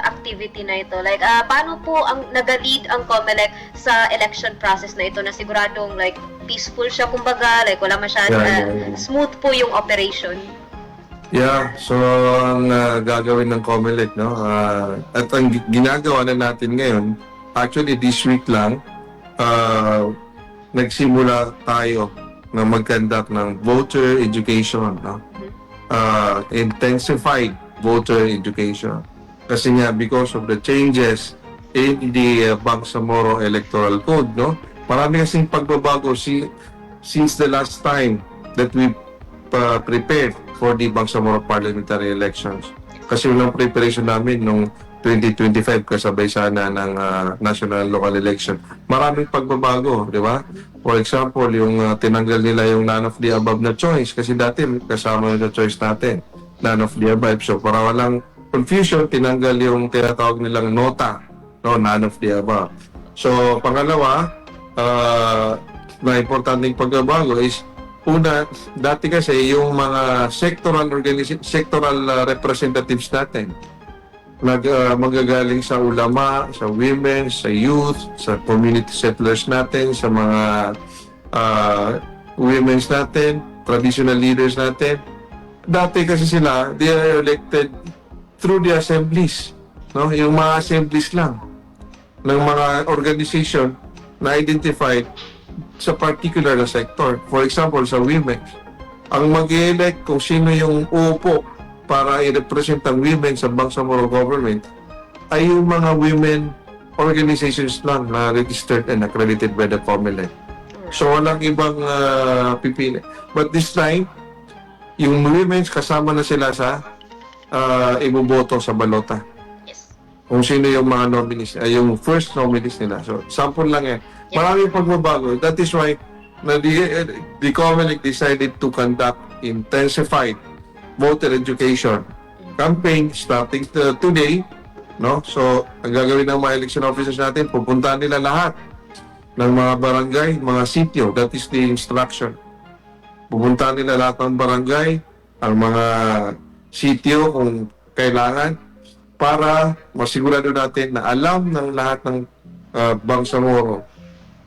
activity na ito? Like, paano po ang nag-lead ang COMELEC sa election process na ito na siguradong like peaceful siya kumbaga, like wala masyadong smooth po yung operation? Yeah, so ang gagawin ng COMELEC, no? At ang ginagawa na natin ngayon, actually this week lang, nagsimula tayo na mag-conduct ng voter education, no? Intensified voter education. Kasi nga, because of the changes in the Bangsamoro Electoral Code, no? Marami kasing pagbabago since the last time that we prepared for the Bangsamoro parliamentary elections. Kasi yung preparation namin nung 2025 kasabay sana ng national local election. Maraming pagbabago, di ba? For example, yung tinanggal nila yung none of the above na choice kasi dati kasama yung choice natin, none of the above. So para walang confusion, tinanggal yung tinatawag nilang nota, no, none of the above. So pangalawa, na importanteng pagbabago is una, dati kasi yung mga sectoral representatives natin magagaling sa ulama, sa women, sa youth, sa community settlers natin, sa mga women's natin, traditional leaders natin. Dati kasi sila, they are elected through the assemblies, no? Yung mga assemblies lang ng mga organization na identified sa particular na sector. For example, sa women, ang mag-elect kung sino yung uupo para i-represent ang women sa Bangsamoro government ay yung mga women organizations lang na registered and accredited by the COMELEC. So walang ibang pipili. But this time, yung women kasama na sila sa iboboto sa balota. Yes. Kung sino yung mga nominees, yung first nominees nila. So sample lang yan. Maraming pagbabago. That is why the COMELEC decided to conduct intensified voter education campaign starting today, no? So, ang gagawin ng mga election officers natin, pupuntahan nila lahat ng mga barangay, mga sitio. That is the instruction. Pupuntahan nila lahat ng barangay, ang mga sitio kung kailangan, para masigurado natin na alam ng lahat ng Bangsamoro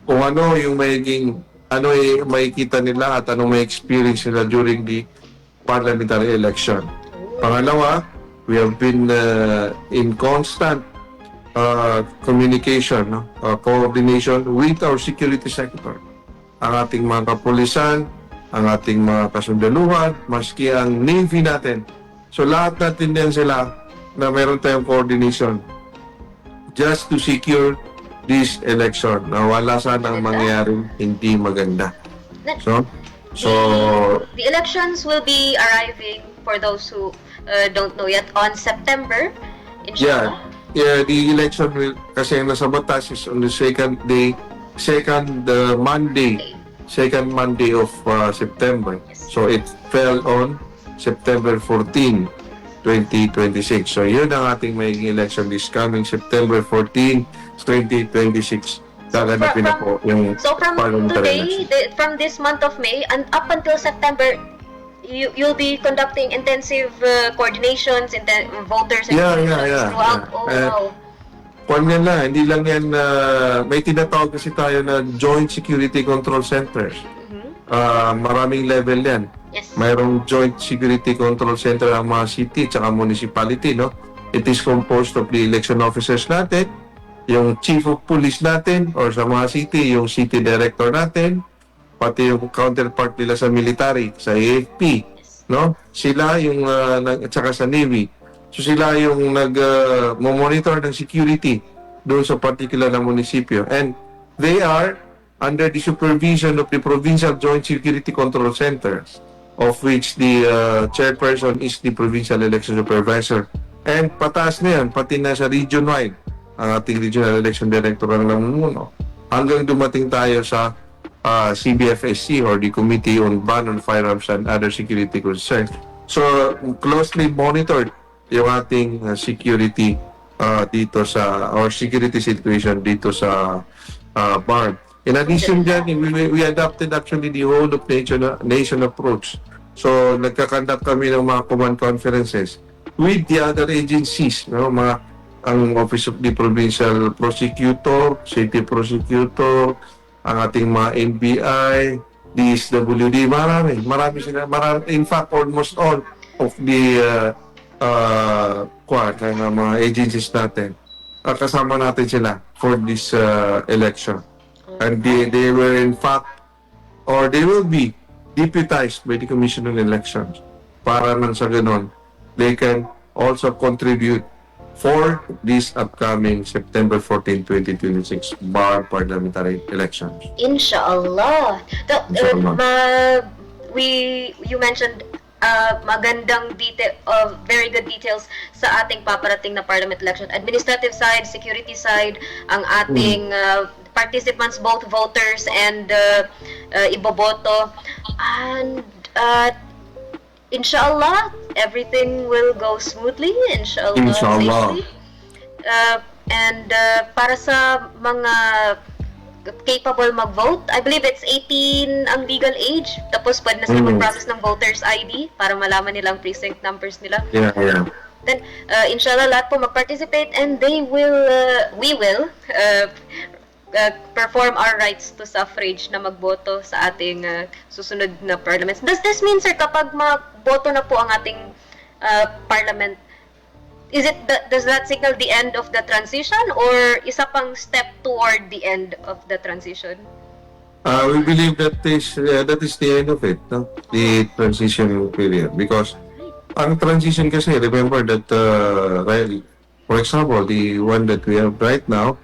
kung ano yung ano yung makikita nila at ano may experience nila during the parliamentary election. Pangalawa, we have been in constant communication, coordination with our security sector. Ang ating mga kapulisan, ang ating mga kasundaluhan, maski ang Navy natin. So lahat natin din sila na meron tayong coordination just to secure this election na wala sanang mangyaring hindi maganda. So The elections will be arriving, for those who don't know yet, on September, inshallah. yeah, the election will, kasi ang nasa batas is on the second Monday of September. So it fell on September 14, 2026. So yun ang ating magiging election this coming September 14, 2026. Gaganapin na po yung So from parliamentary today, election. from this month of May, and up until September, you'll be conducting intensive coordinations, voters and throughout. Wow. Kung yan lang, hindi lang yan, may tinatawag kasi tayo na Joint Security Control Centers. Maraming level yan. Yes. Mayroong Joint Security Control Center ang mga city at municipality, no? It is composed of the election officers natin, yung chief of police natin, or sa mga city, yung city director natin, pati yung counterpart nila sa military, sa AFP, no? Sila yung, at saka sa Navy. So sila yung nag-monitor ng security doon sa particular na munisipyo. And they are under the supervision of the Provincial Joint Security Control Center, of which the chairperson is the Provincial Election Supervisor. And pataas na yan, pati na sa region-wide, ang ating Regional Election Director ang namumuno. Hanggang dumating tayo sa CBFSC, or the Committee on Ban on Firearms and Other Security Concerns. So, closely monitored yung ating security dito sa, or security situation dito sa BARB. In addition dyan, we adopted actually the whole of nation approach. So, nagkakandak kami ng mga command conferences with the other agencies, no? Ang Office of the Provincial Prosecutor, City Prosecutor, ang ating mga NBI, DSWD, marami sila. In fact, almost all of the mga agencies natin, kasama natin sila for this election. And they were in fact, or they will be deputized by the Commission on Elections para nang sa ganon, they can also contribute for this upcoming September 14, 2026 BAR parliamentary elections. Inshallah. Inshallah. You mentioned magandang very good details sa ating paparating na parliament election. Administrative side, security side, ang ating participants, both voters and iboboto. And inshallah, everything will go smoothly. Inshallah. Safely. And para sa mga capable mag-vote, I believe it's 18 ang legal age. Tapos pwede na sila mag-process ng voters ID para malaman nilang precinct numbers nila. Yeah. Then, inshallah, lahat po mag-participate, and we will perform our rights to suffrage na magboto sa ating susunod na parliaments. Does this mean, sir, kapag magboto na po ang ating parliament, does that signal the end of the transition, or isa pang step toward the end of the transition? We believe that is the end of it, no? The transition period, because ang transition kasi, remember that for example, the one that we have right now,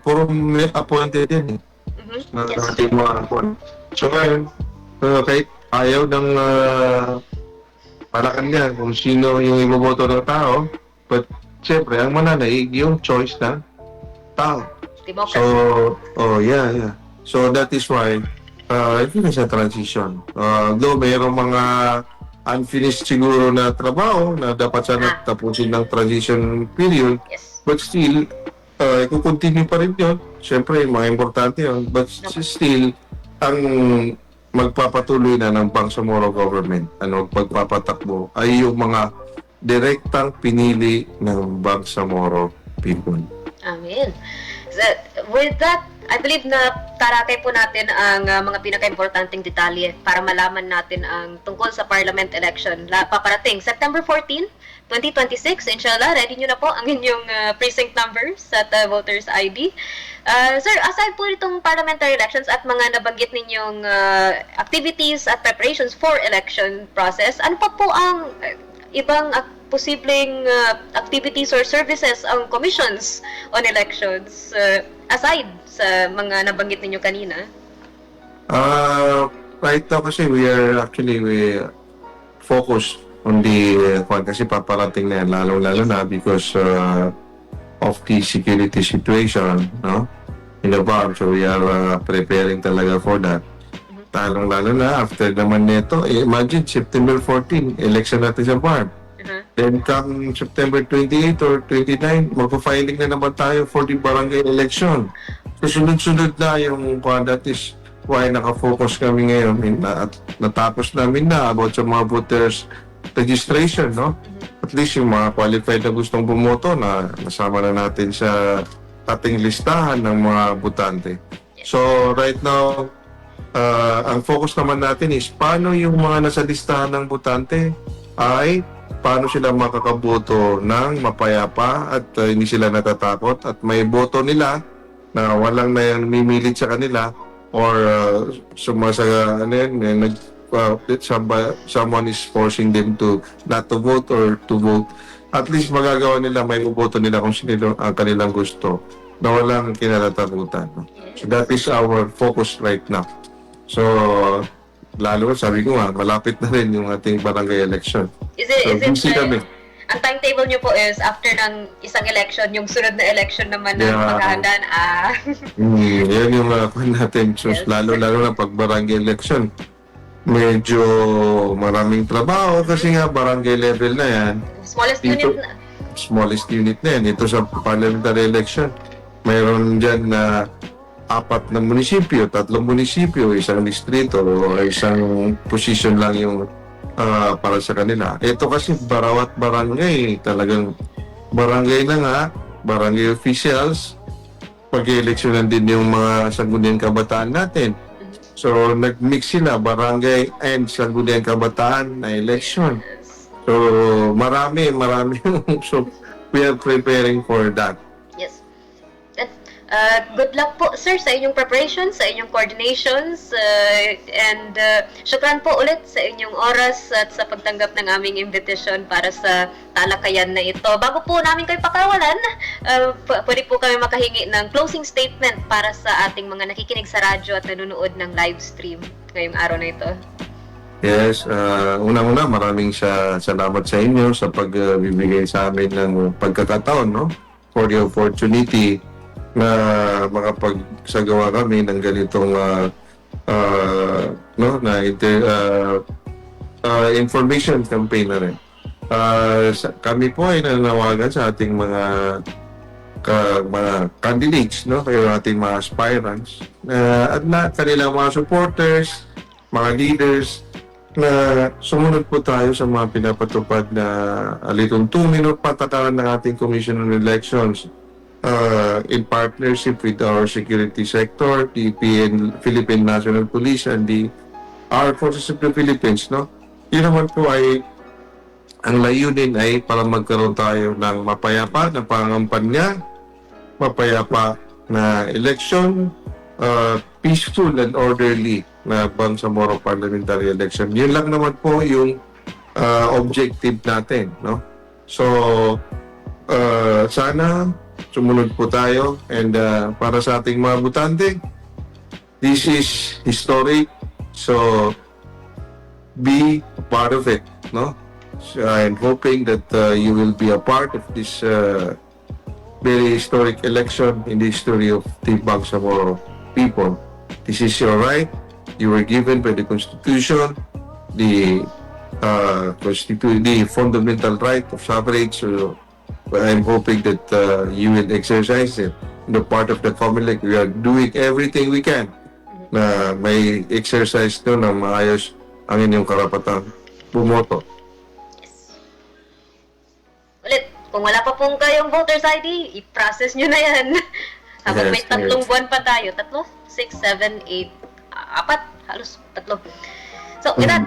puro appointed yan ating mga appointed. So ngayon, kahit ayaw ng Malacanang kung sino yung iboboto ng tao, but siyempre, ang mananaig yung choice ng tao. Democracy. So, yeah. So that is why I think it's a transition. Though mayroong mga unfinished siguro na trabaho na dapat sana tapusin ng transition period, but still, i-continue pa rin yun. Siyempre, mga importante yun. But still, ang magpapatuloy na ng Bangsamoro government, magpapatakbo, ay yung mga direktang pinili ng Bangsamoro people. Amen. So, with that, I believe na tarakay po natin ang mga pinaka-importanting detalye para malaman natin ang tungkol sa parliament election. Paparating September 14, 2026. Inshallah, ready nyo na po ang inyong precinct numbers at voters ID. Sir, aside po itong parliamentary elections at mga nabanggit ninyong activities at preparations for election process, ano pa po ang ibang posibleng activities or services ang commissions on elections aside sa mga nabanggit ninyo kanina? Right now kasi we focused on the kasi paparating na yan, lalo na because of the security situation, no? In the bar, so we are preparing talaga for that. Lalo na after naman nito, imagine September 14, election natin sa bar. Then come September 28 or 29, magpa-filing na naman tayo for the barangay election. So sunod-sunod na yung that is why naka-focus kami ngayon at natapos namin na about sa mga voters registration, no? At least yung mga qualified na gustong bumoto na nasama na natin sa ating listahan ng mga botante. So right now, ang focus naman natin is paano yung mga nasa listahan ng botante ay paano sila makakaboto ng mapayapa at hindi sila natatakot at may boto nila na walang namimilit sa kanila or someone is forcing them to not to vote or to vote. At least magagawa nila, may boto nila kung sino ang kanilang gusto na walang kinatatakutan. So that is our focus right now. So lalo sabi ko nga, malapit na rin yung ating barangay election. Is it kami. Ang timetable nyo po is after ng isang election, yung sunod na election naman ng paghahandaan. Yan yung natin. So, Yes. lalo na pag barangay election, medyo maraming trabaho kasi nga barangay level na yan. Smallest Dito, unit na. smallest unit na yan. Ito sa parliamentary election, mayroon dyan na 4 na munisipyo, 3 munisipyo, isang distrito o isang position lang yung para sa kanila. Ito kasi barawat barangay, talagang barangay na nga, barangay officials, pag-eleksyonan din yung mga sangguniang kabataan natin. So, nag-mix sila, barangay and sangguniang kabataan na election. So, marami. So, we are preparing for that. Yes. Good luck po, sir, sa inyong preparations, sa inyong coordinations, and syukran po ulit sa inyong oras at sa pagtanggap ng aming invitation para sa talakayan na ito. Bago po namin kayo pakawalan, pwede po kami makahingi ng closing statement para sa ating mga nakikinig sa radyo at nanonood ng live stream ngayong araw na ito. Yes, unang-una maraming salamat sa inyo sa pagbibigay sa amin ng pagkakataon, no? For the opportunity na makapagsagawa kami ng ganitong information campaign na rin. Kami po ay nanawagan sa ating mga candidates, no? Kayo ating mga aspirants at na kanilang mga supporters, mga leaders na sumunod po tayo sa mga pinapatupad na alitong 2-minute patakaran ng ating Commission on Elections in partnership with our security sector, the Philippine National Police and the Armed Forces of the Philippines, no? Yun naman po ay ang layunin ay para magkaroon tayo ng mapayapa na pangampanya, mapayapa na election, peaceful and orderly na Bangsamoro parliamentary election. Yun lang naman po yung objective natin, no? So sana sumunod po tayo and para sa ating mga botante, this is historic, so be a part of it, no? So I'm hoping that you will be a part of this very historic election in the history of the Bangsamoro people. This is your right. You were given by the Constitution, the fundamental right of suffrage. So I'm hoping that you will exercise it. The part of the Comelec, we are doing everything we can na may exercise to na maayos ang inyong karapatang bumoto. kung wala pa pong kayong voter's ID, i-process nyo na yan. Habang may Yes, tatlong yes. buwan pa tayo. 3, 6, 7, 8, 4, halos 3. So, with that,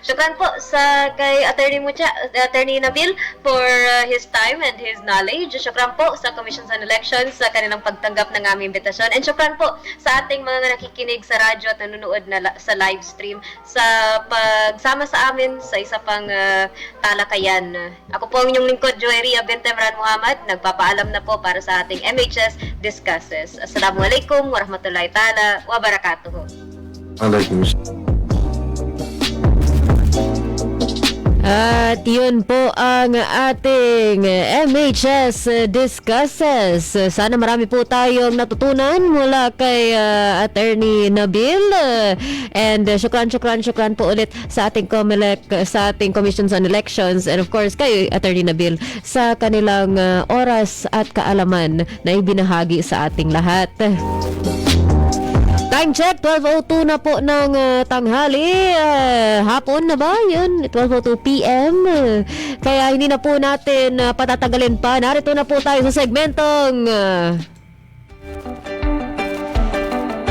syukran po sa kay Attorney Nabil for his time and his knowledge. Syukran po sa Commissions on Elections sa kanilang pagtanggap ng aming imbitasyon. And syukran po sa ating mga nakikinig sa radyo at nanonood sa live stream sa pagsama sa amin sa isa pang talakayan. Ako po ang inyong lingkod, Joeria Bintemran Muhammad. Nagpapaalam na po para sa ating MHS Discusses. Assalamualaikum warahmatullahi ta'ala wabarakatuh. Alaikum. At yun po ang ating MHS Discusses. Sana marami po tayong natutunan mula kay Attorney Nabil. And syukran po ulit sa ating COMELEC, sa ating Commissions on Elections, and of course kay Attorney Nabil sa kanilang oras at kaalaman na ibinahagi sa ating lahat. Time check, 12:02 na po ng tanghali. Hapon na ba? Yun, 12:02 p.m. Kaya hindi na po natin patatagalin pa. Narito na po tayo sa segmentong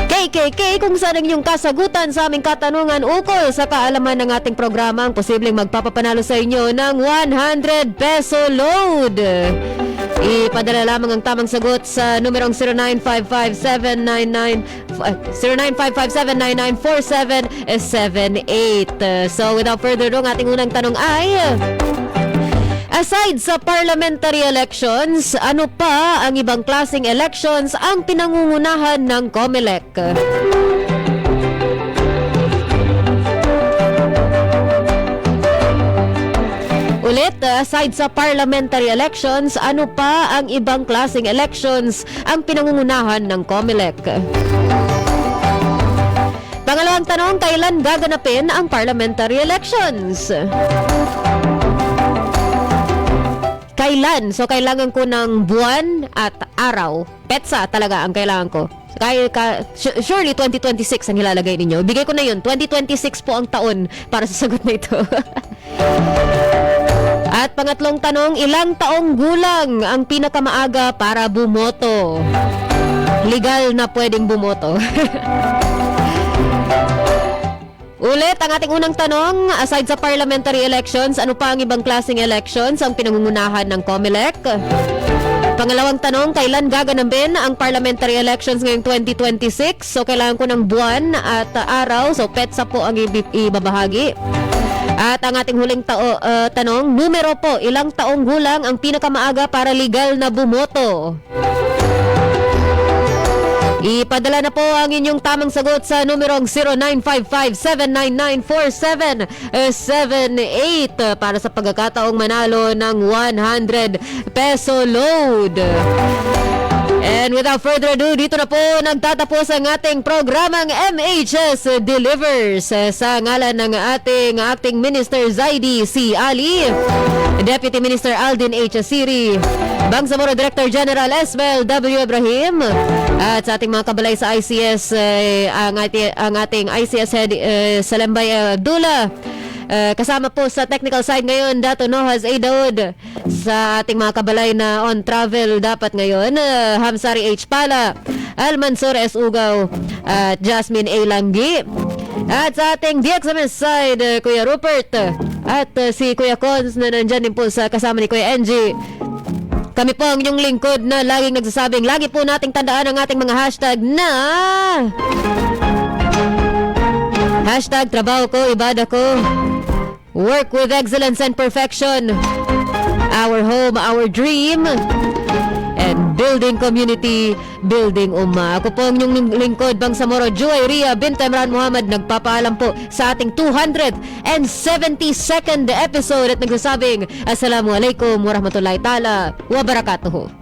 KKK, kung saan ang inyong kasagutan sa aming katanungan ukol sa kaalaman ng ating programa ang posibleng magpapapanalo sa inyo ng 100 peso load. Ipadala lamang ang tamang sagot sa numerong 0955-799-4778. So without further ado, ang ating unang tanong ay, aside sa parliamentary elections, ano pa ang ibang klaseng elections ang pinangungunahan ng COMELEC? Ulit, aside sa parliamentary elections, ano pa ang ibang klaseng elections ang pinangungunahan ng COMELEC? Pangalawang tanong, kailan gaganapin ang parliamentary elections? Kailan? So, kailangan ko ng buwan at araw. Petsa talaga ang kailangan ko. Surely 2026 ang ilalagay ninyo. Bigay ko na yun. 2026 po ang taon para sa sagot na ito. At pangatlong tanong, ilang taong gulang ang pinakamaaga para bumoto? Legal na pwedeng bumoto. Ulit, ang ating unang tanong, aside sa parliamentary elections, ano pa ang ibang klaseng elections ang pinangungunahan ng COMELEC? Pangalawang tanong, kailan gaganapin ang parliamentary elections ngayong 2026? So, kailangan ko ng buwan at araw. So, petsa po ang ibabahagi. At ang ating huling tanong, numero po, ilang taong gulang ang pinakamaaga para legal na bumoto? Ipadala na po ang inyong tamang sagot sa numerong 0955-799-4778 para sa pagkakataong manalo ng 100 peso load. And without further ado, dito na po nagtatapos ang ating programang MHS Delivers. Sa ngalan ng ating Acting Minister Zaidi C. Ali, Deputy Minister Aldin H. Asiri, Bangsamoro Director General Esmel W. Ibrahim, at sa ating mga kabalay sa ICS, ang ating ICS Head Salembay Abdullah. Kasama po sa technical side ngayon, Dato Nohaz A. Daud. Sa ating mga kabalay na on travel dapat ngayon, Hamsari H. Pala, Al Mansur S. Ugaw, at Jasmine A. Langgi. At sa ating DXMS side, Kuya Rupert, at si Kuya Cons na nandyan din po sa kasama ni Kuya NG. Kami po ang inyong lingkod na laging nagsasabing, lagi po nating tandaan ang ating mga hashtag na hashtag trabaho ko, ibada ko, work with excellence and perfection, our home, our dream, and building community, building umma. Ako po ang inyong lingkod, Bangsamoro Joeria Bintemran Muhammad, nagpapaalam po sa ating 272nd episode at nagsasabing Assalamualaikum warahmatullahi ta'ala wabarakatuh.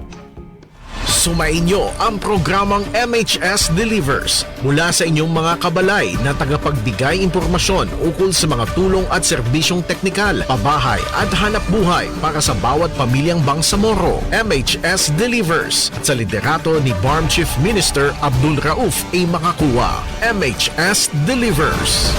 Sumainyo ang programang MHS Delivers mula sa inyong mga kabalay na tagapagbigay impormasyon ukol sa mga tulong at serbisyong teknikal, pabahay at hanap buhay para sa bawat pamilyang Bangsamoro. MHS Delivers at sa liderato ni BARM Chief Minister Abdul Rauf A. Makakuwa. MHS Delivers.